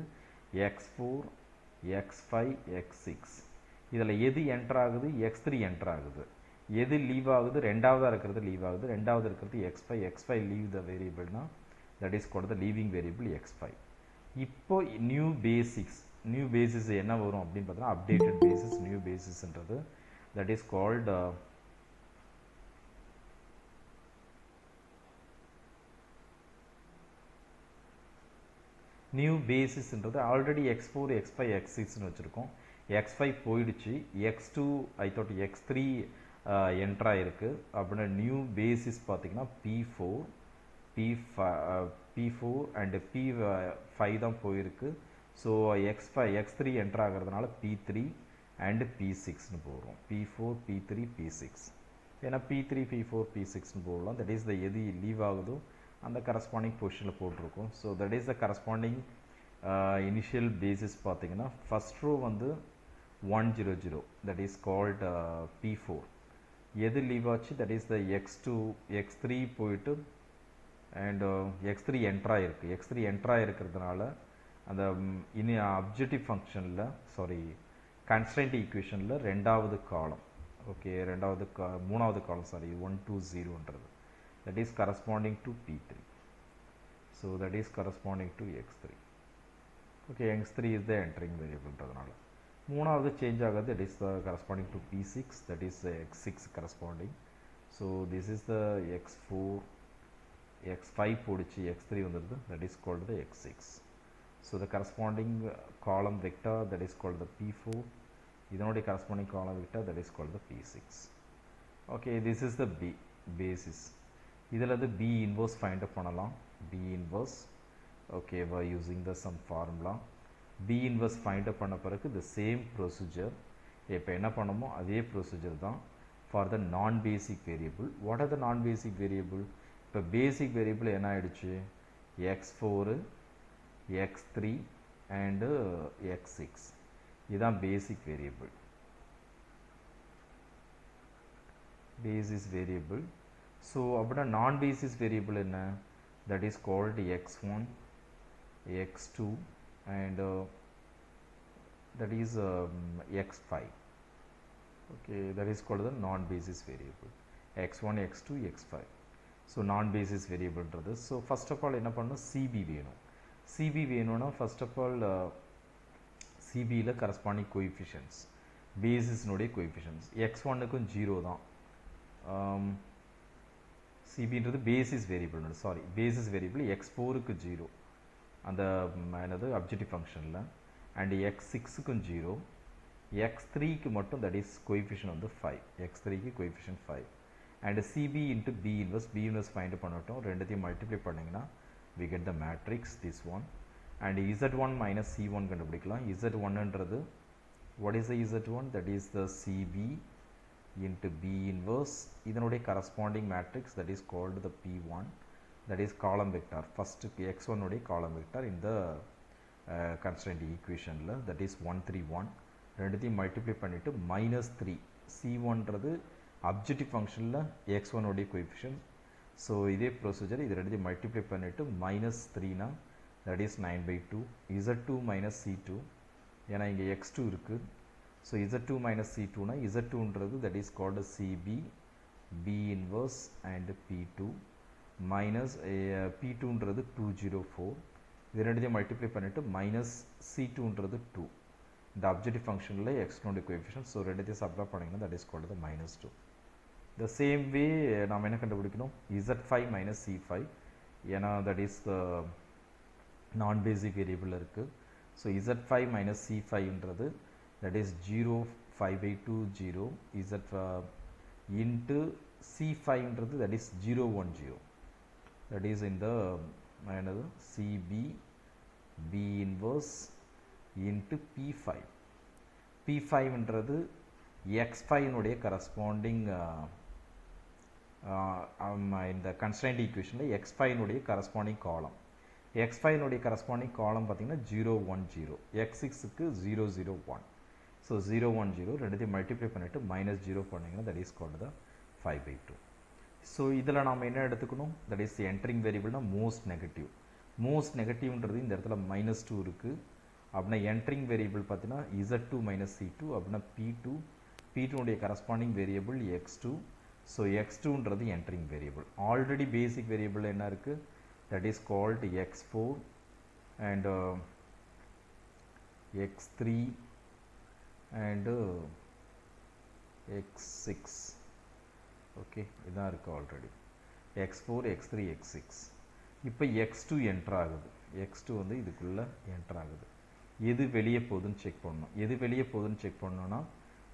X4, X5, X6. இதில் எது என்டர் ஆகுது, X3 என்டர் ஆகுது. எது லீவ் ஆகுது, ரெண்டாவதாக இருக்கிறது லீவ் ஆகுது. ரெண்டாவது இருக்கிறது X5 லீவ் த வேரியபிள்னா that is called the leaving variable X5. இப்போ நியூ பேசிஸ் என்ன வரும் அப்படின்னு பார்த்தீங்கன்னா அப்டேட்டட் பேசிஸ். நியூ பேசிஸ்ன்றது that is called நியூ பேசிஸ்ன்றது ஆல்ரெடி X4, X5, X6ன்னு வச்சுருக்கோம். X5 போயிடுச்சு. X2 ஐ தாட் X3 என்ட்ரா இருக்குது. அப்படின்னா நியூ பேசிஸ் பார்த்தீங்கன்னா P4 அண்ட் P5 தான் போயிருக்கு. ஸோ X3 என்ட்ரு ஆகிறதுனால P3 அண்ட் P6ன்னு போகிறோம். P4, P3, P6. ஏன்னா P3, P4, P6ன்னு போகலாம். தட் இஸ் த எது லீவ் ஆகுதோ அந்த கரஸ்பாண்டிங் பொசிஷனில் போட்டிருக்கோம். So that is the corresponding initial basis பார்த்தீங்கன்னா ஃபஸ்ட் ரோ வந்து 100, தட் இஸ் கால்ட் P4. எது லீவ் ஆச்சு, தட் இஸ் த X3 போயிட்டு அண்ட் X3 என்ட்ரா இருக்குது. X3 என்ட்ரா இருக்கிறதுனால அந்த அப்ஜெக்டிவ் ஃபங்க்ஷனில் கன்ஸ்ட்ரெயின்ட் ஈக்குவேஷனில் ரெண்டாவது காலம், ஓகே மூணாவது காலம் 1 2 0ன்றது that is corresponding to P3. So that is corresponding to X3. Okay, X3 is the entering வேரியபிள்ன்றதுனால மூணாவது சேஞ்ச் ஆகாது. That is the corresponding to P6, that is X6 corresponding. So this is the X4, X5 போடுச்சு, X3 வந்துடுது, that is called the X6. So the corresponding column vector that is called the P4, இதனுடைய corresponding column vector that is called the P6. Okay, this is the basis. இதில் அது B inverse find up பண்ணலாம். B inverse, okay, by using the some formula. B inverse find up பண்ண பிறகு the same procedure. இப்போ என்ன பண்ணமோ அதே procedure தான் for the non-basic variable. What are the non-basic variable? இப்போ பேசிக் வேரியபிள் என்ன ஆயிடுச்சு, X4, X3 அண்டு X6. இதுதான் பேசிக் வேரியபிள். Basis variable. ஸோ அப்படின்னா நான் பேசிஸ் வேரியபிள் என்ன, that is called X1, X2 and that is X5. Okay, that is called the non-basis variable. x1 x2 x5. So நான் பேசிஸ் வேரியபிள்ன்றது. ஸோ ஃபர்ஸ்ட் ஆஃப் ஆல் என்ன பண்ணணும், சிபி வேணும். சிபி வேணும்னா ஃபர்ஸ்ட் ஆஃப் ஆல் சிபியில் கரஸ்பாண்டிங் கோஎஃபிஷியன்ட்ஸ், பேசிஸ்னுடைய கோஎஃபிஷியன்ட்ஸ் x1க்கும் 0 தான். சிபின்றது basis variable, sorry basis variable x4க்கு 0 அந்த என்னது அப்ஜெக்டிவ் ஃபங்க்ஷனில், அண்ட் x6க்கும் 0, x3க்கு மட்டும் தட் இஸ் கோஎஃபிஷியன்ட் வந்து 5, x3க்கு coefficient 5, and CB into B inverse find பண்ணட்டும், ரெண்டுத்தையும் மல்டிப்ளை பண்ணிங்கன்னா we get the matrix this one, and z1 minus c1 கண்டுபிடிக்கலாம். z1ன்றது what is the z1, that is the cb into b inverse, இதனுடைய corresponding matrix that is called the p1, that is column vector, first x1 உடைய column vector in the constraint equation ல, that is 131, ரெண்டுத்தையும் மல்டிப்ளை பண்ணிட்டு minus 3, c1ன்றது அப்ஜெக்டிவ் ஃபங்க்ஷனில் x1 உடைய கோஎஃபிஷியன்ட். ஸோ இதே ப்ரொசீஜர் இது ரெண்டுத்தையும் மல்டிப்ளை பண்ணிவிட்டு மைனஸ் 3னா that is 9/2, z2 minus c2, ஏன்னா இங்கே x2 இருக்குது. ஸோ z2 மைனஸ் c2னா z2ன்றது that is called cb, b inverse and p2 minus p2ன்றது 204, இது ரெண்டுத்தையும் மல்டிப்ளை பண்ணிவிட்டு மைனஸ் c2ன்றது 2, இந்த அப்ஜெக்டிவ் ஃபங்க்ஷனில் x1 கோஎஃபிஷியன்ட். ஸோ ரெண்டுத்தையும் சப்ளை பண்ணிங்கன்னா that is called minus 2. The same way நாம் என்ன கண்டுபிடிக்கணும், z5 minus c5, ஏன்னா that is the non basic variable இருக்கு. So z5 minus c5ன்றது that is 0, 5/2 0, z into c5ன்றது that is 0, 1 0, that is in the என்னது cb b inverse into p5, p5ன்றது x5னுடைய corresponding இந்த constraint equation x5னுடைய corresponding column, x5னுடைய corresponding column பார்த்தீங்கன்னா 0, 1 0, x6க்கு 0 0 1, ஸோ 0 1 0 ரெண்டுத்தையும் மல்டிப்ளை பண்ணிவிட்டு மைனஸ் 0 பண்ணிங்கன்னா that is called the 5/2. So இதில் நாம் என்ன எடுத்துக்கணும், தட் இஸ் என்ட்ரிங் வேரியபிள்னா மோஸ்ட் நெகட்டிவ்ன்றது இந்த இடத்துல -2 இருக்குது. அப்படின்னா என்ட்ரிங் வேரியபிள் பார்த்தீங்கன்னா z2 minus c2, அப்படின்னா p2னுடைய corresponding வேரியபிள் x2. ஸோ x2ன்றது entering variable. Already basic variable என்ன இருக்குது, that is called x4 and x3 and x6. Okay, இதான் இருக்குது ஆல்ரெடி x4 x3 x6. இப்போ x2 என்ட்ரு ஆகுது, x2 வந்து இதுக்குள்ளே என்ட்ரு ஆகுது. எது வெளியே போகுதுன்னு செக் பண்ணோன்னா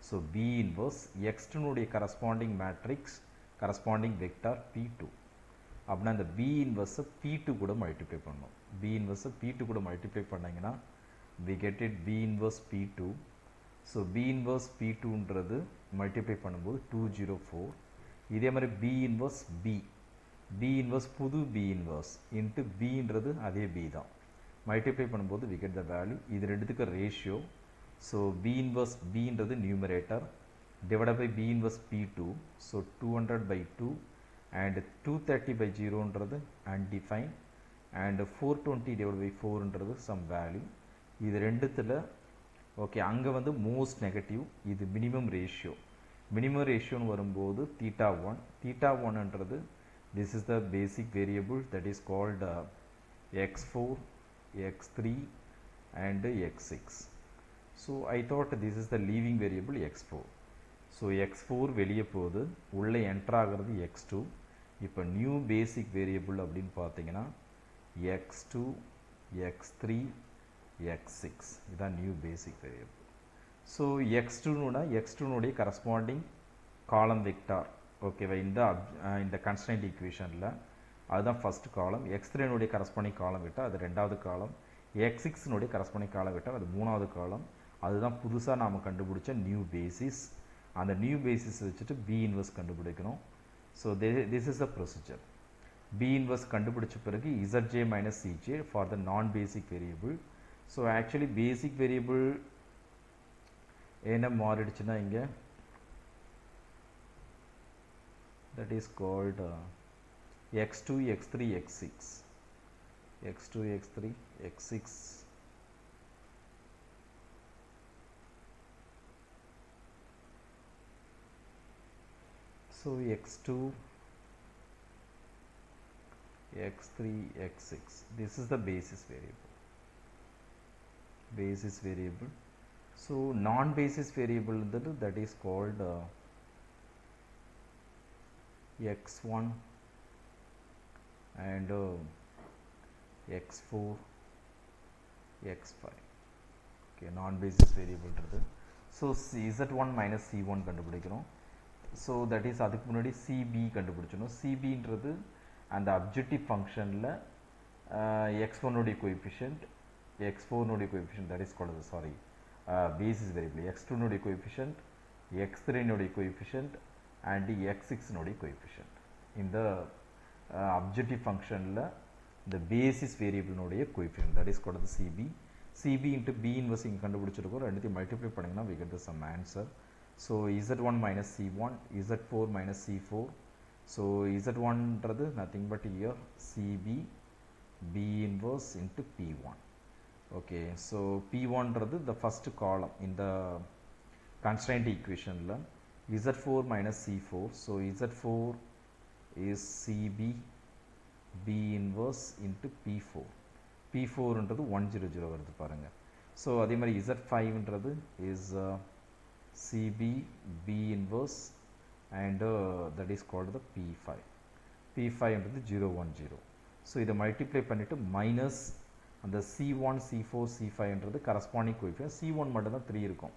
ஸோ b இன்வர்ஸ் x2னுடைய corresponding matrix corresponding vector p2, அப்படின்னா அந்த b இன்வர்ஸை p2 கூட மல்டிப்ளை பண்ணணும். b இன்வர்ஸை p2 கூட மல்டிப்ளை பண்ணிங்கன்னா we get it b inverse p2. So b inverse p2ன்றது மல்டிப்ளை பண்ணும்போது 204. இதே மாதிரி b inverse b inverse புது b inverse இன்ட்டு bன்றது அதே b தான், மல்டிப்ளை பண்ணும்போது we get the value. இது ரெண்டுத்துக்கு ரேஷியோ. ஸோ b inverse bன்றது numerator divided by b inverse p2, so 200/2 and 230/0ன்றது undefined and 420/4ன்றது some value. இது ரெண்டுத்தில் ஓகே, அங்கே வந்து மோஸ்ட் நெகட்டிவ், இது மினிமம் ரேஷியோன்னு வரும்போது θ1ன்றது this is the basic variable that is called x4 x3 and x6. so I thought this is the leaving variable x4. so x4 வெளியே போகுது, உள்ளே என்ட்ரு ஆகிறது x2. இப்போ நியூ பேசிக் வேரியபிள் அப்படின்னு பார்த்தீங்கன்னா x2 x3 x6, இதுதான் நியூ பேசிக் வேரியபிள். ஸோ x2னுடைய கரஸ்பாண்டிங் காலம் வெக்டார் ஓகேவா, இந்த கன்ஸ்ட்ரைண்ட் ஈக்குவேஷனில் அதுதான் first column. x3னுடைய corresponding column vector அது ரெண்டாவது காலம், x6னுடைய கரஸ்பாண்டிங் காலம் வெக்டார் அது மூணாவது காலம். அதுதான் புதுசாக நாம் கண்டுபிடிச்ச நியூ பேசிஸ். அந்த நியூ பேசிஸ் வச்சுட்டு b இன்வர்ஸ் கண்டுபிடிக்கணும். So this is a procedure. b inverse கண்டுபிடிச்ச பிறகு zj minus cj for the நான் பேசிக் வேரியபிள். ஸோ ஆக்சுவலி பேசிக் வேரியபிள் என்ன மாறிடுச்சுன்னா இங்கே that is called x2 x3 x6, x2 x3 x6. So x2, x3, x6, this is the basis variable. Basis variable. So non-basis variable that is called x1 and x4, x5. Okay, non-basis variable. So z1 minus c1 கண்டுபிடிக்கிறோம். So that is அதுக்கு முன்னாடி cb கண்டுபிடிச்சணும். cb ன்றது அந்த objective functionல x1 உடைய coefficient, x4 உடைய coefficient, that is called sorry basis variable, x2 உடைய coefficient, x3 உடைய coefficient and x6 உடைய coefficient. இந்த objective functionல the basis variable உடைய coefficient, that is called cb. cb into b inverse இங்க கண்டுபிடிச்சிருக்கோம். ரெண்டுத்தையும் multiply பண்ணிங்கன்னா we get the some answer. So z1 minus c1, z4 minus c4. So z1 ன்றது nothing but here cb b inverse into p1. Okay, so p1 ன்றது the first column in the constraint equation ல z4 minus c4. So z4 is cb b inverse into p4. p4 ன்றது 100 வருது பாருங்க. So அதே மாதிரி z5 ன்றது is cb b inverse and that is called the p5. p5 ன்றது 010. So இதை multiply பண்ணிட்டு minus அந்த c1 c4 c5 ன்றது corresponding coefficient. c1 மட்டும் தான் 3 இருக்கும்.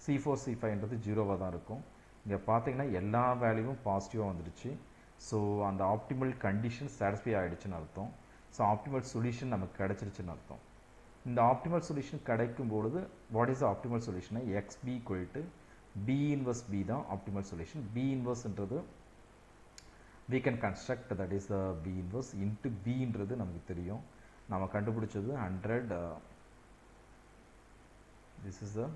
c4 c5 ன்றது 0வா தான் இருக்கும். இங்க பாத்தீங்கன்னா எல்லா வேல்யூவும் பாசிட்டிவா வந்துருச்சு. So அந்த ஆப்டிமல் கண்டிஷன் satisfy ஆயிடுச்சுன்னு அர்த்தம். So optimal solution நமக்கு கிடைச்சிருச்சுன்னு அர்த்தம். இந்த optimal solution கிடைக்கும் பொழுது what is the optimal solution? xb equal to b inverse b தான் optimal solution. b inverse ன்றது we can construct, that is the b inverse into b ன்றது நமக்கு தெரியும். நாம கண்டுபிடிச்சது 100. This is the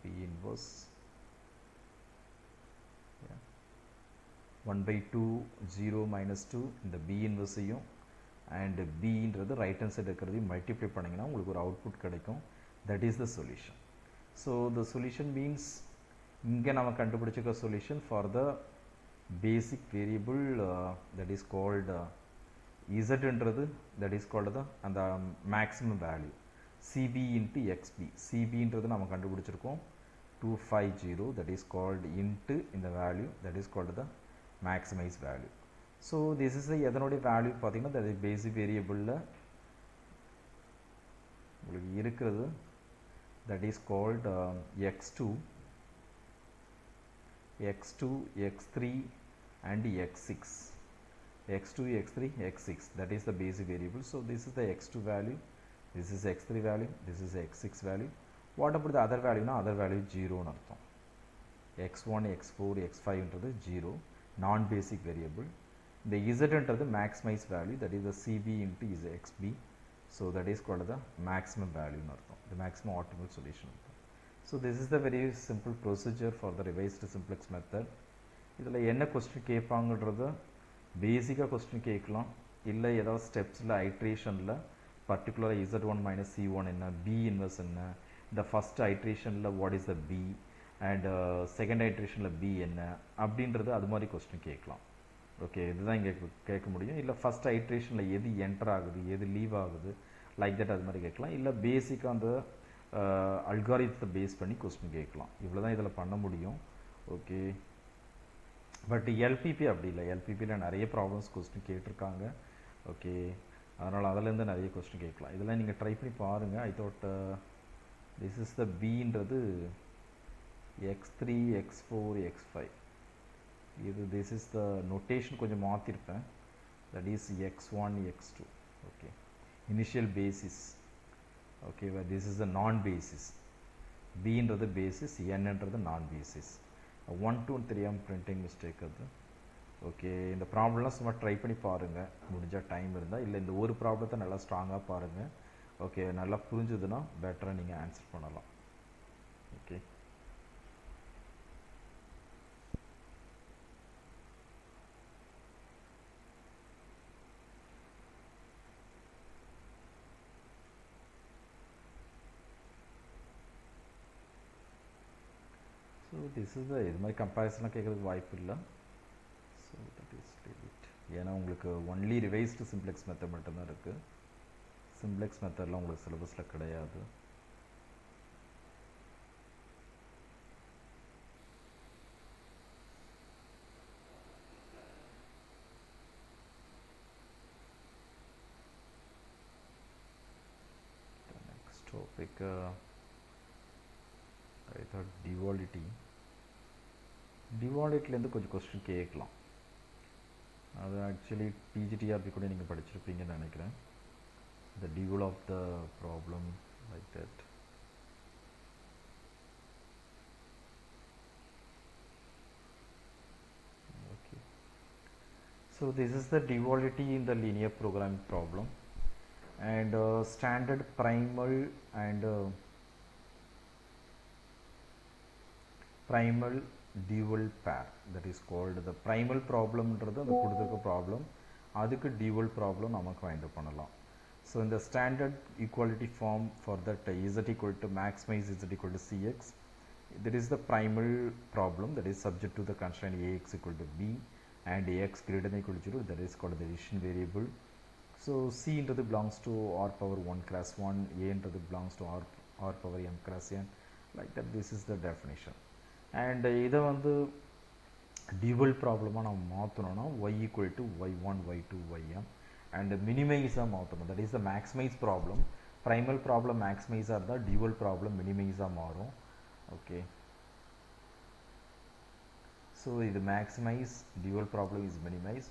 b inverse. 1 by 2 0 minus 2 இந்த b inverse யும் and b ன்றது right hand side இருக்கிறதையும் multiply பண்ணீங்கன்னா உங்களுக்கு ஒரு output கிடைக்கும். That is the solution. So the solution means இங்க நாம கண்டுபிடிச்சிருக்க solution for the basic variable that is called z ன்றது that is called the அந்த maximum value cb into xb. cb ன்றது நாம கண்டுபிடிச்சிருக்கோம் 250, that is called into in the value, that is called the maximized value. So this is the எதனுடைய value பார்த்தீங்கன்னா that is basic variable ல உங்களுக்கு இருக்கிறது that is called x2, x2, x3 and x6. x2, x3, x6, that is the basic variable. So this is the x2 value, this is x3 value, this is x6 value. What about the other value? Other value 0 னு அர்த்தம். x1, x4, x5 ன்றது 0, non-basic variable. The z ன்றது maximized value, that is the cb into is xb. So that is called the maximum value னு அர்த்தம், the maximum optimal solution. So this is the very simple procedure for the revised simplex method. இதில் என்ன question கேட்பாங்கன்றத பேசிக்காக question கேட்கலாம், இல்லை ஏதாவது ஸ்டெப்ஸில் ஐட்ரேஷனில் பர்டிகுலராக z1 minus c1 என்ன, b inverse என்ன, the first iterationல what is the b and second iterationல b என்ன அப்படின்றது அது மாதிரி question கேட்கலாம். ஓகே, இதுதான் இங்கே கேட்க முடியும். இல்லை ஃபர்ஸ்ட் ஐட்ரேஷன்ல எது என்டர் ஆகுது எது லீவ் ஆகுது லைக் தட் அது மாதிரி கேட்கலாம். இல்லை பேசிக்காக அந்த அல்காரிதத்தை பேஸ் பண்ணி கொஸ்டின் கேட்கலாம். இவ்வளோ தான் இதில் பண்ண முடியும். ஓகே, பட் எல்பிபி அப்படி இல்லை. எல்பிபியில் நிறைய ப்ராப்ளம்ஸ் கொஸ்டின் கேட்டிருக்காங்க. ஓகே, அதனால் அதிலேருந்து நிறைய கொஸ்டின் கேட்கலாம். இதெல்லாம் நீங்கள் ட்ரை பண்ணி பாருங்கள். I thought this is the பின்றது x3 x4 x5. இது this is the notation கொஞ்சம் மாற்றிருப்பேன். that is x1 x2. okay, initial basis. okay, but this is the non basis. b ன்றது basis, n ன்றது non basis. 1 2 தெரியாம printing mistake அது. ஓகே, இந்த ப்ராப்ளம்லாம் சும்மா ட்ரை பண்ணி பாருங்கள் முடிஞ்ச டைம் இருந்தால். இல்லை இந்த ஒரு ப்ராப்ளத்தை நல்லா ஸ்ட்ராங்காக பாருங்கள். ஓகே, நல்லா புரிஞ்சுதுன்னா பெட்டராக நீங்கள் ஆன்சர் பண்ணலாம். Okay, so this is the இது மாதிரி கம்பேரிசனாக கேட்குறதுக்கு வாய்ப்பு இல்லை. So that is limit. ஏன்னா உங்களுக்கு ஒன்லி ரிவைஸ்டு சிம்ப்ளெக்ஸ் மெத்தட் மட்டும்தான் இருக்குது. சிம்ப்ளெக்ஸ் மெத்தட்லாம் உங்களுக்கு சிலபஸில் கிடையாது. Topic I thought duality. டிவாலிட்டிலேருந்து கொஞ்சம் கொஸ்டின் கேட்கலாம். அது ஆக்சுவலி பிஜிடிஆர்பி கூட நீங்கள் படிச்சிருப்பீங்கன்னு நினைக்கிறேன். The dual of the problem like that. Okay. So this is the duality in the linear programming problem. And standard primal and primal dual pair, that is called the primal problem ன்றது அந்த கொடுத்திருக்க problem, அதுக்கு dual problem நமக்கு find பண்ணலாம். So in the standard equality form for that z equal to maximize z equal to cx, that is the primal problem that is subject to the constraint ax equal to b and x greater than equal to 0, that is called the decision variable. So c into belongs to r power 1 class 1, a into belongs to r power m class n, like that. This is the definition. And இதை வந்து dual ப்ராப்ளமாக நம்ம மாற்றணும்னா y equal to y1 y2 ym and minimize-ஆக மாற்றணும். that is the maximize problem. primal problem maximize-ஆக இருந்தால் dual problem minimize-ஆக மாறும். okay, so இது maximize, dual problem is minimize.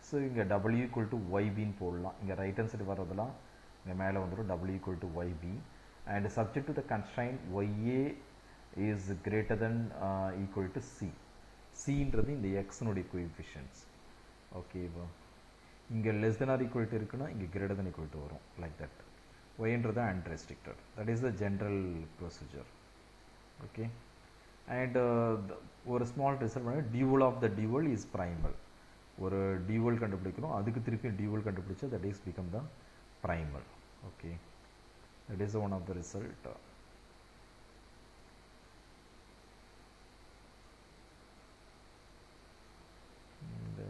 So இங்கே w equal to yb போடலாம். இங்கே ரைட் ஹேண்ட் சைடு வர்றதெல்லாம் இங்கே மேலே வந்துடும் w equal to yb and subject to the constraint ya is greater than equal to c. cன்றது இந்த xனுடைய coefficients. ஓகேவா, இங்கே less than or equal to இருக்குன்னா இங்கே greater than equal to வரும், like that. yன்றது unrestricted. that is the general procedure. okay, and ஒரு small result பண்ண dual of the dual is primal. ஒரு dual கண்டுபிடிக்கணும், அதுக்கு திருப்பி dual கண்டுபிடிச்சா that is become the primal. okay, that is one of the result. And,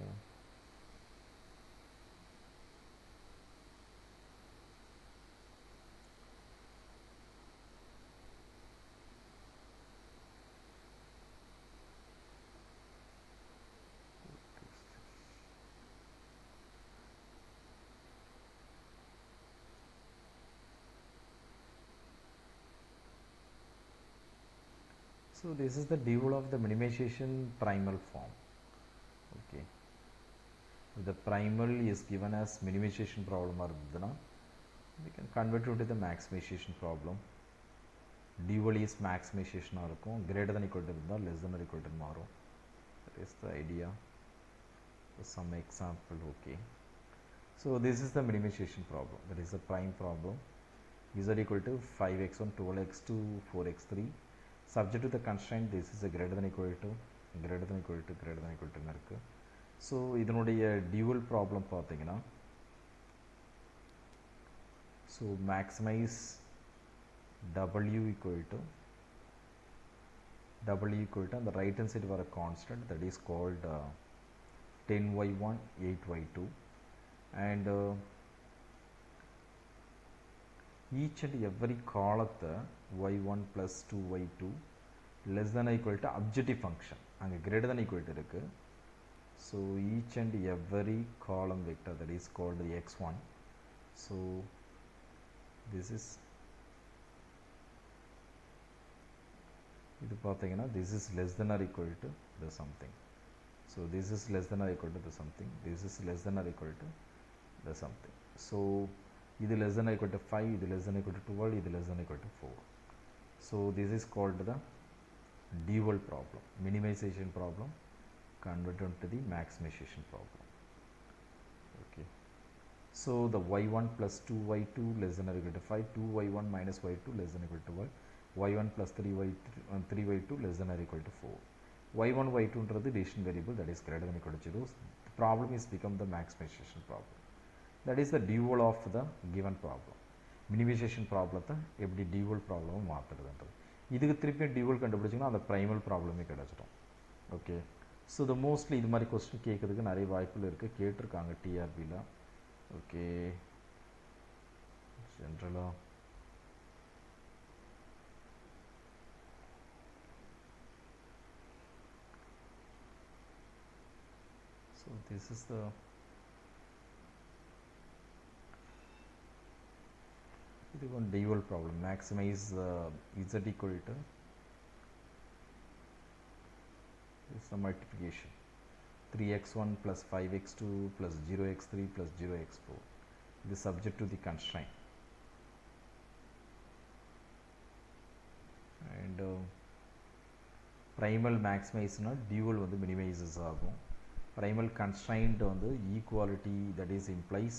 so this is the dual of the minimization primal form. okay, if the primal is given as minimization problem இருந்ததுன்னா we can convert it to the maximization problem. dual is maximization இருக்கும், greater than equal to இருந்தால் less than or equal to மாறும். that is the idea. some example. okay, so this is the minimization problem, that is the prime problem. z equal to 5x1 12x2 4x3, subject to the constraint this is a greater than equal to greater than equal to greater than equal to இருக்கு. ஸோ இதனுடைய dual problem பார்த்தீங்கன்னா, so maximize w equal to அந்த right hand side வர constant, that is called 10y1 8y2 and each and every column y1 plus 2y2 less than or equal to objective function, அங்கே greater than equal to இருக்கு. so each and every column vector, that is called the x1. so this is இது பார்த்தீங்கன்னா this is less than or equal to the something. so this is less than or equal to the something, this is less than or equal to the something. so இது less than or equal to 5, இது less than or equal to 12, இது less than or equal to 4. so this is called the dual problem, minimization problem converted to the maximization problem. okay, so the y1 plus 2y2 less than or equal to 5, 2y1 minus y2 less than or equal to 1, y1 plus 3y2 less than or equal to 4. y1 y2 ன்றது decision variable, that is greater than equal to 0. the problem is become the maximization problem. that is the dual of the given problem. minimization problem எப்படி dual problem மாத்துறதுன்றது. இதுக்கு திருப்பியும் டியூவல் கண்டுபிடிச்சிங்கன்னா அந்த ப்ரைமல் ப்ராப்ளமே கிடச்சிடும். ஓகே, ஸோ இது மோஸ்ட்லி இது மாதிரி கொஸ்டின் கேட்குறதுக்கு நிறைய வாய்ப்புகள் இருக்குது, கேட்டிருக்காங்க டிஆர்பியில். ஓகே, ஜென்ரலாக so this is the இது one dual problem. Maximize z equal to this is the multiplication 3x1 plus 5x2 plus 0x3 plus 0x4. It is subject to the constraint, and primal maximize na dual வந்து minimizes ஆகும். Primal constraint வந்து equality, that is implies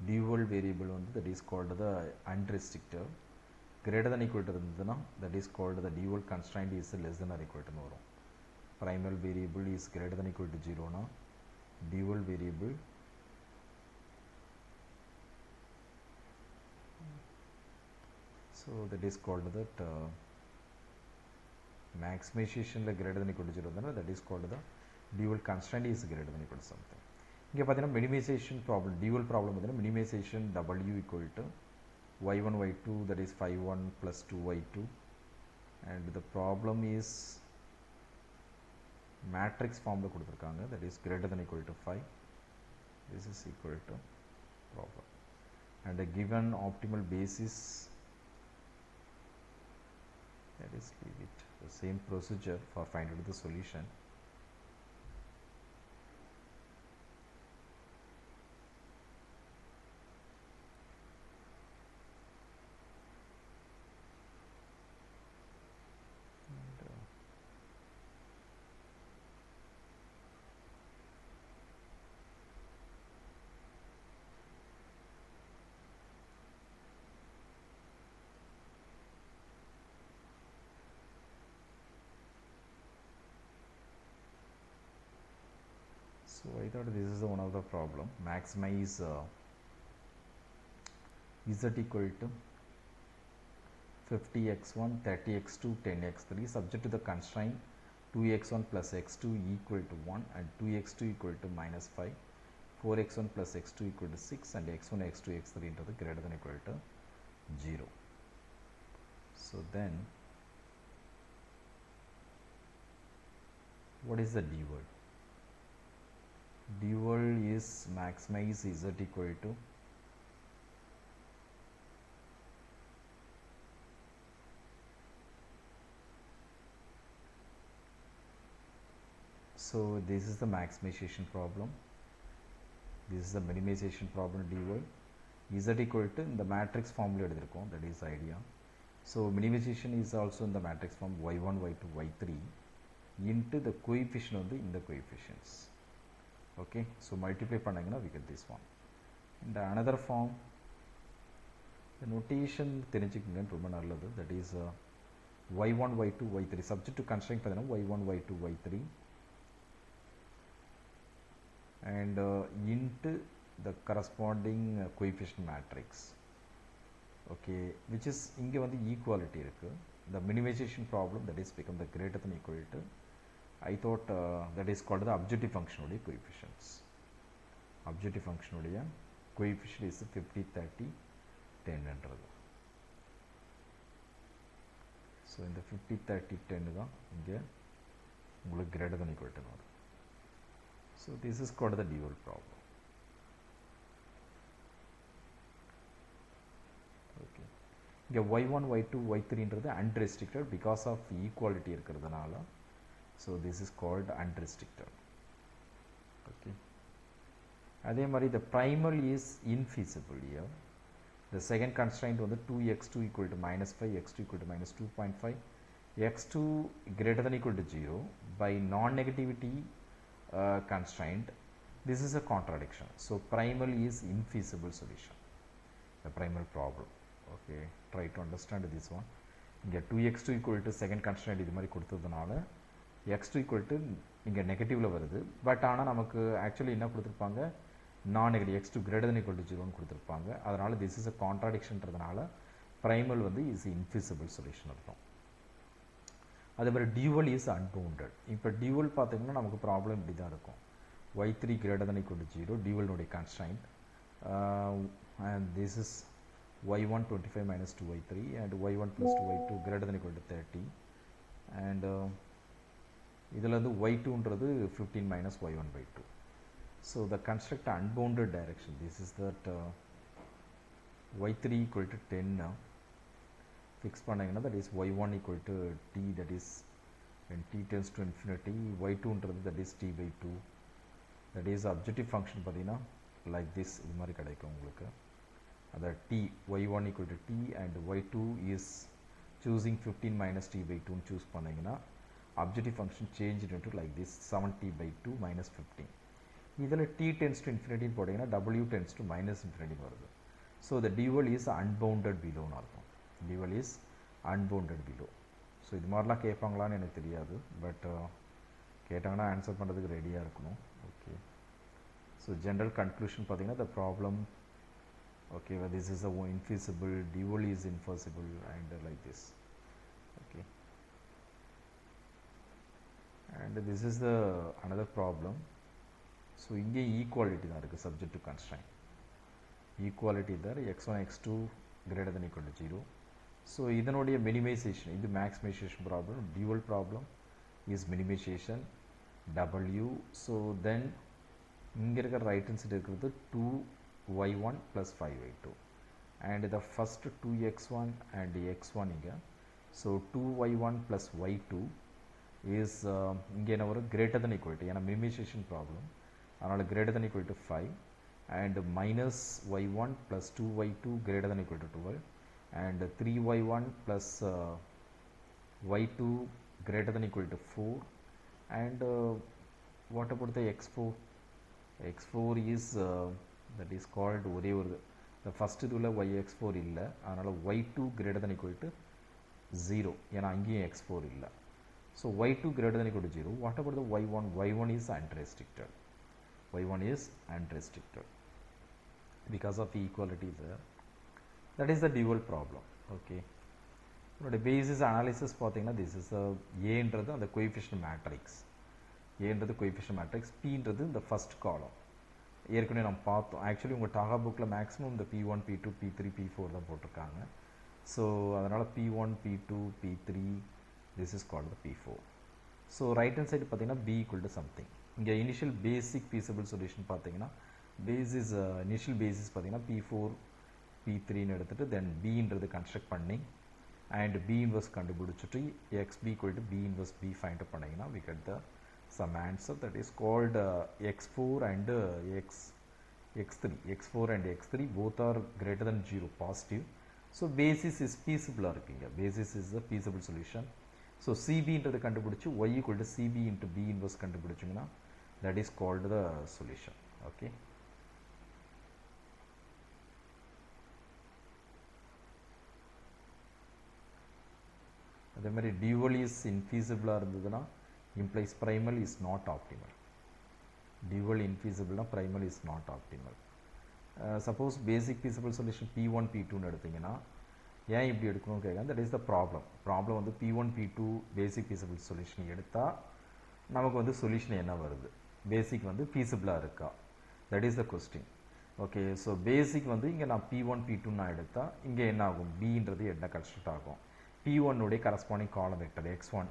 dual variable வந்து that is called the unrestricted. Greater than equal to இருந்ததுன்னா that is called the dual constraint is less than or equal to வரும். Primal variable is greater than equal to 0 னா dual variable so that is called that maximization greater than equal to 0 இருந்ததுன்னா that is called the dual constraint is greater than equal to something. இங்கே பார்த்தீங்கன்னா மினிமைசேஷன் ப்ராப்ளம், டியூவல் ப்ராப்ளம் பார்த்தீங்கன்னா minimisation w equal to y1 y2 that is 5y1 plus 2y2, and the problem is matrix ஃபார்மில் கொடுத்துருக்காங்க, that is greater than equal to 5, this is equal to problem, and the given optimal basis, that is leave it, the same procedure for finding the solution. So I thought this is one of the problem. Maximize z equal to 50x1, 30x2, 10x3 subject to the constraint 2x1 plus x2 equal to 1 and 2x2 equal to minus 5, 4x1 plus x2 equal to 6 and x1, x2, x3 into the greater than equal to 0. So then what is the dual? Dual is maximize z equal to so this is the maximization problem, this is the minimization problem. Dual z equal to in the matrix formula எடுத்திருக்கோம், that is idea. So minimization is also in the matrix form y1 y2 y3 into the coefficient வந்து இந்த coefficients. Okay, so multiply பண்ணீங்கன்னா we get this one. And another form, the notation தெரிஞ்சுக்கங்க ரொம்ப நல்லது, that is y1 y2 y3 subject to constraint பார்த்தீங்கன்னா y1 y2 y3 and into the corresponding coefficient matrix. Okay, which is இங்க வந்து equality இருக்கு. The minimization problem, that is become the greater than equal to, I thought that is called the objective function உடைய coefficients. Objective function உடைய coefficient is 50 30 10 என்றது. So இந்த 50 30 10 தான் இங்க உங்களுக்கு greater than equal to வரும். So this is called the dual problem. Okay, இங்க y1 y2 y3 என்றது unrestricted because of equality இருக்கிறதுனால, so this is called unrestricted. Okay, அதே மாதிரி the primal is infeasible here. The second constraint வந்து 2x2 equal to minus 5, x2 equal to minus 2.5, x2 greater than equal to 0 by non-negativity constraint. This is a contradiction, so primal is infeasible solution, the primal problem. Okay, try to understand this one. இங்கே 2x2 equal to second constraint இது மாதிரி கொடுத்ததுனால x2 equal to இங்கே நெகட்டிவில் வருது, பட் ஆனால் நமக்கு ஆக்சுவலி என்ன கொடுத்துருப்பாங்க, நான் negative x2 greater than equal to 0ன்னு கொடுத்துருப்பாங்க. அதனால் this is a contradictionன்றதுனால primal வந்து is infeasible solution அர்த்தம். அதே மாதிரி dual is unbounded. இப்போ dual பார்த்தீங்கன்னா நமக்கு ப்ராப்ளம் இப்படி தான் இருக்கும். y3 greater than equal to 0, dual நோடைய constraint, and this is y1 25 minus 2y3 and y1 plus 2y2 greater than equal to 30, and இதில் வந்து y2ன்றது 15 minus y1 by 2. So the construct unbounded direction, this is that y3 equal to 10 now. Fix பண்ணீங்கன்னா that is y1 equal to t, that is when t tends to infinity, y2ன்றது that is t by 2, that is objective function பார்த்தீங்கன்னா like this, இது மாதிரி கிடைக்கும் உங்களுக்கு. அதாவது t, y1 equal to t and y2 is choosing 15 minus t by 2 choose பண்ணீங்கன்னா objective function changed into like this 7t by 2 minus 15. இதில் t tends to infinity போட்டிங்கன்னா w tends to minus infinity வருது. So the dual is unbounded below னு அர்த்தம். dual is unbounded below. So இது மாதிரிலாம் கேட்பாங்களான்னு எனக்கு தெரியாது, பட் கேட்டாங்கன்னா ஆன்சர் பண்ணுறதுக்கு ரெடியாக இருக்கணும். ஓகே, ஸோ ஜென்ரல் கன்க்ளூஷன் பார்த்தீங்கன்னா the problem, okay, well, this is a infeasible, dual is infeasible and like this. Okay, and this is the another problem. So இங்கே ஈக்குவாலிட்டி தான் இருக்குது, சப்ஜெக்ட் டு கன்ஸ்ட்ரைன் ஈக்குவாலிட்டி தர் x1 x2 greater than equal to 0. So இதனுடைய மினிமைசேஷன், இது maximization problem, dual problem is minimization w. So then இங்கே இருக்கிற ரைட் ஹேண்ட் சைடு இருக்கிறது 2y1 plus 5y2 and the first 2x1 and x1 இங்கே. So 2y1 plus y2 is இங்கே என்ன வரும், greater than equal to, ஏன்னா மினிமைசேஷன் ப்ராப்ளம் அதனால் greater than equal to 5 and minus y1 plus 2y2 greater than equal to 12 and 3y1 plus y2 greater than equal to 4 and what about the x4? x4 is that is called ஒரே ஒரு, the first இதுல yx4 இல்லை, அதனால் y2 greater than equal to 0, ஏன்னா அங்கேயும் x4 இல்லை. So y2 greater than equal to 0. What about the y1? y1 is unrestricted. y1 is unrestricted because of equality there. That is the dual problem. Okay, the basis analysis பார்த்தீங்கன்னா this is a a-ன்றது அந்த coefficient matrix, a-ன்றது coefficient matrix, p-ன்றது இந்த first column. ஏற்கனவே நம்ம பார்த்தோம். ஆக்சுவலி உங்கள் டாகா புக்கில் மேக்ஸிமம் இந்த p1 p2 p3 p4 தான் போட்டிருக்காங்க. ஸோ அதனால் p1 p2 p3 this is called the p4. So right hand side பார்த்தீங்கன்னா b equal to something. இங்கே இனிஷியல் பேசிக் feasible சொல்யூஷன் பார்த்தீங்கன்னா பேசிஸ் இனிஷியல் பேசிஸ் பார்த்தீங்கன்னா p4 p3ன்னு எடுத்துகிட்டு தென் bன்றது கன்ஸ்ட்ரக்ட் பண்ணி அண்ட் b இன்வர்ஸ் கண்டுபிடிச்சிட்டு xb equal to b inverse b find out பண்ணிங்கன்னா we get the some answer that is called x4 and x3. x4 and x3 both are greater than 0, positive. So basis is feasible இருக்குங்க, basis is the feasible solution. So cbன்றது கண்டுபிடிச்சு y equal to cb into b inverse கண்டுபிடிச்சிங்கன்னா that is called the solution. Okay, அதே மாதிரி dual is infeasible இருந்ததுன்னா implies primal is not optimal. dual infeasible னா primal is not optimal. Suppose basic feasible solution p1 p2 ன்னு எடுத்தீங்கன்னா ஏன் இப்படி எடுக்கணும்னு கேட்குறேன். that is the problem வந்து p1 p2 basic feasible solution எடுத்தால் நமக்கு வந்து சொல்யூஷன் என்ன வருது, பேசிக் வந்து feasible-ஆ இருக்கா, that is the question. Okay, so basic வந்து இங்கே நான் p1 p2 நான் எடுத்தால் இங்கே என்ன ஆகும், bன்றது என்ன கன்ஸ்ட்ரக்ட் ஆகும், p1 உடைய கரஸ்பாண்டிங் காலம் வெக்டர் x1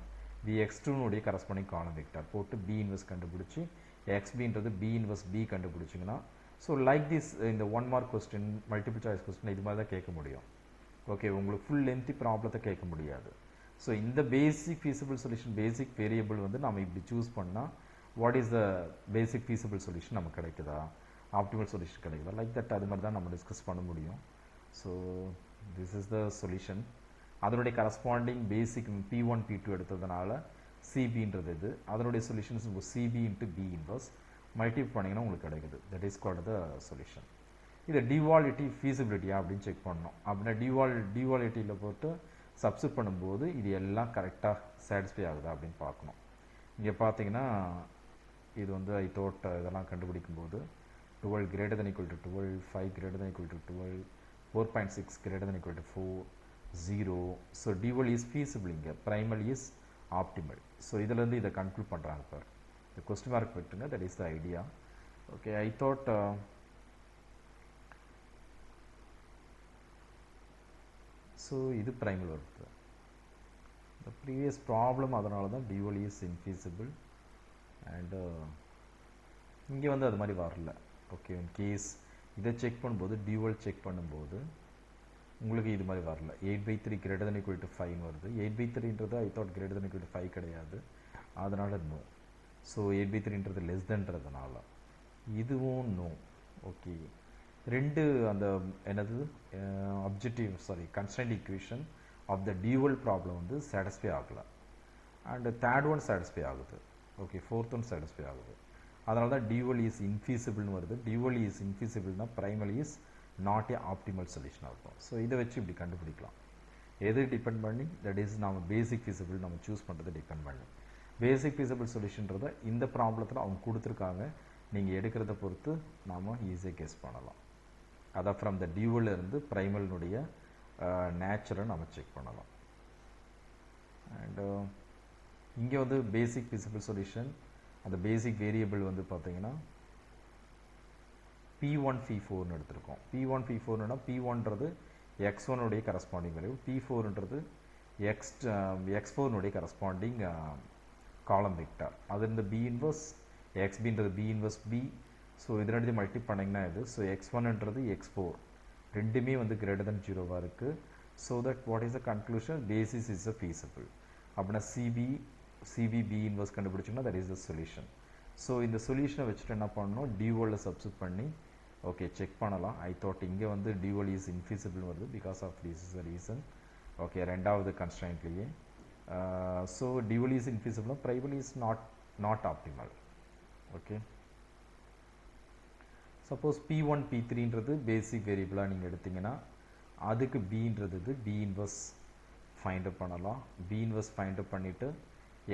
x2 உடைய கரஸ்பாண்டிங் காலம் வெக்டர் போட்டு b இன்வெர்ஸ் கண்டுபிடிச்சி xbன்றது b இன்வெர்ஸ் b கண்டுபிடிச்சிங்கன்னா ஸோ லைக் திஸ் இந்த 1 mark question multiple choice question இது மாதிரி தான் கேட்க முடியும். ஓகே, உங்களுக்கு ஃபுல் லென்த்தி ப்ராப்ளத்தை கேட்க முடியாது. ஸோ இந்த பேசிக் ஃபீஸிபிள் சொல்யூஷன் பேசிக் வேரியபிள் வந்து நம்ம இப்படி சூஸ் பண்ணால் what is the basic feasible solution நமக்கு கிடைக்குதா, ஆப்டிமல் சொல்யூஷன் கிடைக்குதா, லைக் தட் அது மாதிரி தான் நம்ம டிஸ்கஸ் பண்ண முடியும். So this is the solution. அதனுடைய கரஸ்பாண்டிங் பேசிக் p1 p2 எடுத்ததுனால cbன்றது இது, அதனுடைய solutions cb into b inverse multiply பண்ணிங்கன்னா உங்களுக்கு கிடைக்குது. That is called the solution. இது டிவாலிட்டி ஃபீஸிபிலிட்டியா அப்படின்னு செக் பண்ணணும். அப்படின்னா டிவாலிட்டியில் போட்டு சப்ஸ்டிட் பண்ணும்போது இது எல்லாம் கரெக்டாக சாட்டிஸ்ஃபை ஆகுதா அப்படின்னு பார்க்கணும். இங்கே பார்த்தீங்கன்னா இது வந்து ஐ தோட் இதெல்லாம் கண்டுபிடிக்கும்போது 12 greater than equal to 12, 5 greater than equal to 12, 4.6 greater than equal to 4, 0. So dual is feasible இங்கே, primal is ஆப்டிமல். ஸோ இதிலேருந்து இதை கன்க்ளூட் பண்ணுறாங்க பார். இந்த கொஸ்டின் மார்க் விட்டுங்க, that is the idea. Okay, I thought so இது ப்ரைமல் வருது. இந்த ப்ரீவியஸ் ப்ராப்ளம் அதனால தான் டியூவல் இஸ் இன்ஃபீஸிபிள். அண்டு இங்கே வந்து அது மாதிரி வரல. ஓகே, இன் கேஸ் இதை செக் பண்ணும்போது டியூவல் செக் பண்ணும்போது உங்களுக்கு இது மாதிரி வரல. 8/3 greater than equal to 5 வருது. 8/3ன்றது I thought greater than equal to 5 கிடையாது, அதனால் நோ. ஸோ 8/3ன்றது லெஸ் தென்றதுனால இதுவும் நோ. ஓகே, ரெண்டு அந்த என்னது objective constraint equation of the dual problem வந்து சாட்டிஸ்ஃபை ஆகலை. அண்ட் தேர்ட் ஒன் சாட்டிஸ்ஃபை ஆகுது. ஓகே, ஃபோர்த் ஒன் சாட்டிஸ்ஃபை ஆகுது. அதனால தான் டியூவல் இஸ் இன்ஃபீஸிபிள்னு வருது. டியூவல் இஸ் இன்ஃபீஸிபிள்னா primal is not a optimal solution இருக்கும். ஸோ இதை வச்சு இப்படி கண்டுபிடிக்கலாம். எது டிபெண்ட் பண்ணி, தட் இஸ் நம்ம பேசிக் ஃபீஸிபிள் நம்ம சூஸ் பண்ணுறது டிபெண்ட் பண்ணி. பேசிக் ஃபீஸிபிள் சொல்யூஷன்றதை இந்த ப்ராப்ளத்தில் அவங்க கொடுத்துருக்காங்க, நீங்கள் எடுக்கிறத பொறுத்து நாம் ஈஸியாக கெஸ் பண்ணலாம். அதை ஃப்ரம் த டியூவல் இருந்து ப்ரைமலினுடைய நேச்சுரை நம்ம செக் பண்ணலாம். அண்டு இங்கே வந்து பேசிக் ஃபீஸிபிள் சொல்யூஷன், அந்த பேசிக் வேரியபிள் வந்து பார்த்தீங்கன்னா P1 P4னு எடுத்திருக்கோம். P1 P4னா P1ன்றது x1 உடைய கரஸ்பாண்டிங் வேல்யூ, P4ன்றது x4னுடைய கரஸ்பாண்டிங் காலம் வெக்டார். அது இந்த B இன்வர்ஸ் XBன்றது B இன்வர்ஸ் B. ஸோ இது ரெண்டு மல்டி பண்ணிங்கன்னா இது. ஸோ x1ன்றது x4 ரெண்டுமே வந்து கிரேட்டர் தென் 0வாக இருக்குது. So that what is the conclusion, basis is a feasible. அப்படின்னா CB B இன்வர்ஸ் கண்டுபிடிச்சோம்னா that is the solution. So இந்த சொல்யூஷனை வச்சுட்டு என்ன பண்ணணும், டியூவலில் சப்ஸ்டிட் பண்ணி ஓகே செக் பண்ணலாம். ஐ தாட் இங்கே வந்து டியூவல் இஸ் இன்ஃபீஸிபிள் வருது because of this is the reason. Okay, ரெண்டாவது கன்ஸ்ட்ரைன்ட்லேயே. ஸோ டியூவல் இஸ் இன்ஃபீஸிபிள்னா primal is not optimal. Okay, suppose P1 P3ன்றது பேசிக் வேரியபிளாக நீங்கள் எடுத்திங்கன்னா அதுக்கு Bன்றது B இன்வர்ஸ் ஃபைண்ட் அப் பண்ணலாம். B இன்வர்ஸ் ஃபைண்ட் அப் பண்ணிவிட்டு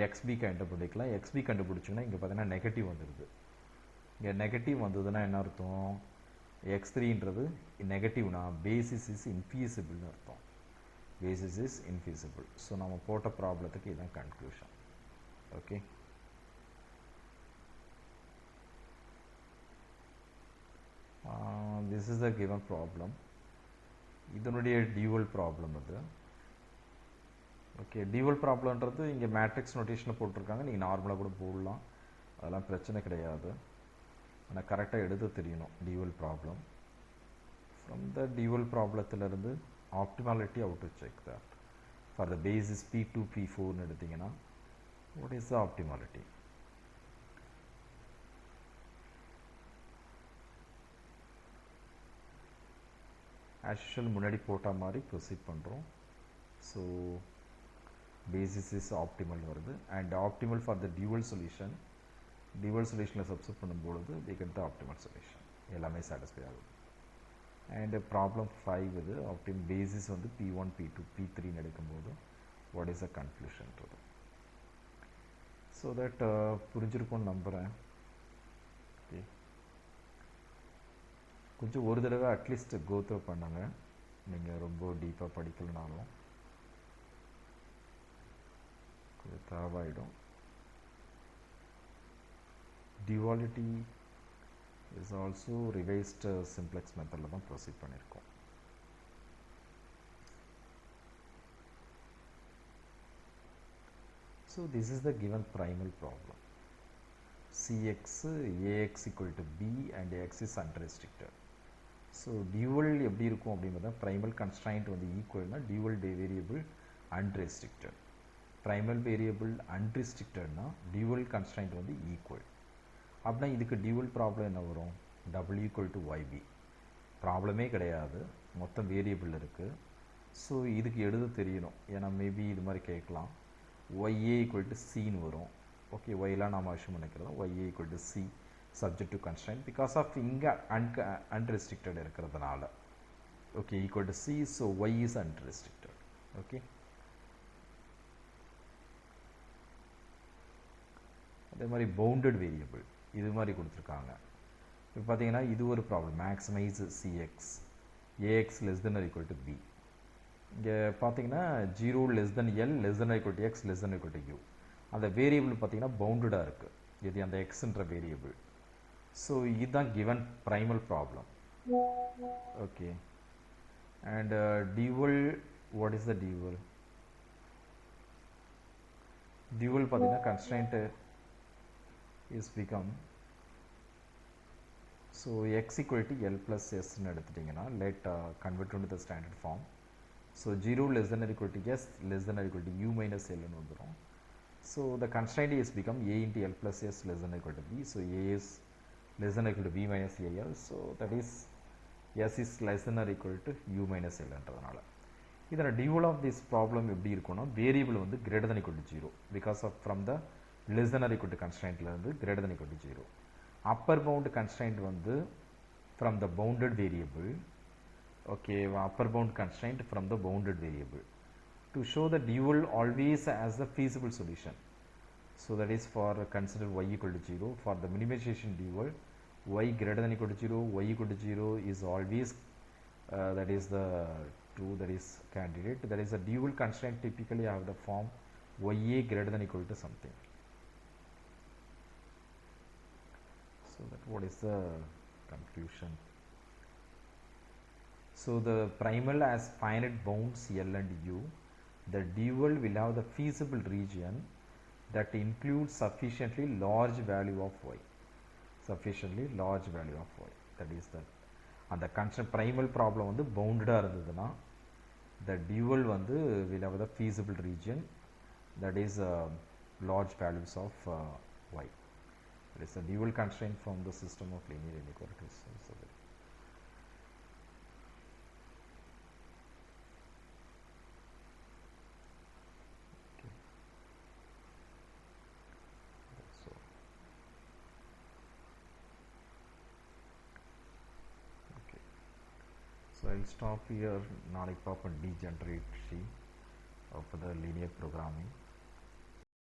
XB கண்டுபிடிக்கலாம். XB கண்டுபிடிச்சிங்கன்னா இங்கே பார்த்தீங்கன்னா நெகட்டிவ் வந்துடுது. இங்கே நெகட்டிவ் வந்ததுன்னா என்ன அர்த்தம், x3ன்றது நெகட்டிவ்னா பேசிஸ் இஸ் இன்ஃபீஸிபிள்னு அர்த்தம். Basis is இன்ஃபீஸிபிள். ஸோ நம்ம போட்ட ப்ராப்ளத்துக்கு இதுதான் conclusion. Okay, this is the given problem. இதனுடைய டியூவல் ப்ராப்ளம் இது. ஓகே, டியூவல் ப்ராப்ளம்ன்றது இங்கே மேட்ரிக்ஸ் நோட்டேஷனில் போட்டிருக்காங்க, நீங்கள் நார்மலாக கூட போடலாம், அதெல்லாம் பிரச்சனை கிடையாது. ஆனால் கரெக்டாக எடுத்து தெரியணும் dual problem. From the dual ப்ராப்ளத்திலிருந்து optimality out to check that. For the basis P2 P4னு எடுத்திங்கன்னா what is the optimality. As usual முன்னாடி போட்ட மாதிரி ப்ரொசீட் பண்ணுறோம். ஸோ basis is optimal வருது. and optimal for the dual solution, dual solutionல substitute பண்ணும்போது we get the optimal solution. எல்லாமே satisfy ஆகும். and problem 5 இது optimal basis வந்து P1 P2 P3 எடுக்கும்போது what is the conclusion ன்றது. so that புரிஞ்சிருக்கும்னு நம்புகிறேன். ஓகே, கொஞ்சம் ஒரு தடவை அட்லீஸ்ட் கோ த்ரூ பண்ணுங்க, நீங்கள் ரொம்ப டீப்பாக படிக்கலனாலும் தேவையிடும். Duality is also revised simplex மெத்தடில் தான் ப்ரொசீட் பண்ணியிருக்கோம். So this is the given primal problem. Cx Ax equal to B and X is unrestricted. So dual எப்படி இருக்கும் அப்படிங்கிறத ப்ரைமல் கன்ஸ்ட்ரைண்ட் வந்து ஈக்குவல்னா dual variable unrestricted. Primal variable அன்ரெஸ்ட்ரிக்டட்னா டியூவல் கன்ஸ்ட்ரைண்ட் வந்து ஈக்குவல். அப்படின்னா இதுக்கு டியூவல் ப்ராப்ளம் என்ன வரும், W equal to YB. ப்ராப்ளமே கிடையாது, மொத்தம் வேரியபிள் இருக்குது. ஸோ இதுக்கு எழுத தெரியணும், ஏன்னா மேபி இது மாதிரி கேட்கலாம். YA equal to Cன்னு வரும். ஓகே, ஒய்லாம் நாம் அஷ்யூம் பண்ணிக்கிறோம். YA equal to C subject to constraint because of இங்கே unrestricted இருக்கிறதுனால. Okay, equal to C, so Y is unrestricted. Okay, அதே மாதிரி பவுண்டட் வேரியபிள் இது மாதிரி கொடுத்துருக்காங்க. இப்போ பார்த்தீங்கன்னா இது ஒரு problem, maximise CX AX less than or equal to B. இங்கே பார்த்தீங்கன்னா 0 less than L less than equal to X less than equal to U. அந்த வேரியபிள் பார்த்தீங்கன்னா பவுண்டடாக இருக்குது, இது அந்த எக்ஸ்ன்ற வேரியபிள். ஸோ இதுதான் given primal problem. Okay, and dual, what is the dual? Dual பார்த்தீங்கன்னா constraint is become, so X equal to L plus எஸ்ன்னு எடுத்துட்டிங்கன்னா let convert to the standard form. So 0 less than or equal to s less than or equal to u minus l ன்னு வந்துடும். So the constraint is become a into l plus s less than or equal to b. So a is less than or equal to b minus al. So that is s is less than or equal to u minus l என்றதுனால இதோட dual of this problem எப்படி இருக்கும்னா வேரியபிள் வந்து greater than equal to 0 because of from the less than or equal to constraintல இருந்து greater than equal to 0. upper bound constraint வந்து from the bounded variable. Okay, upper bound constraint from the bounded variable. To show the dual always as a feasible solution, so that is for consider y equal to 0. For the minimization dual, y greater than equal to 0, y equal to 0 is always that is the true, that is candidate. That is a dual constraint typically have the form ya greater than equal to something. So that what is the conclusion? So the primal has finite bounds L and U. The dual will have the feasible region that includes sufficiently large value of y. Sufficiently large value of y. That is the and the constraint primal problem வந்து bounded-ஆ இருந்ததுன்னா the dual வந்து will have the feasible region that is large values of y. That is a dual constraint from the system of linear inequalities. So So I'll stop here. நாளைக்கு பார்ப்போம் degeneration of the linear programming.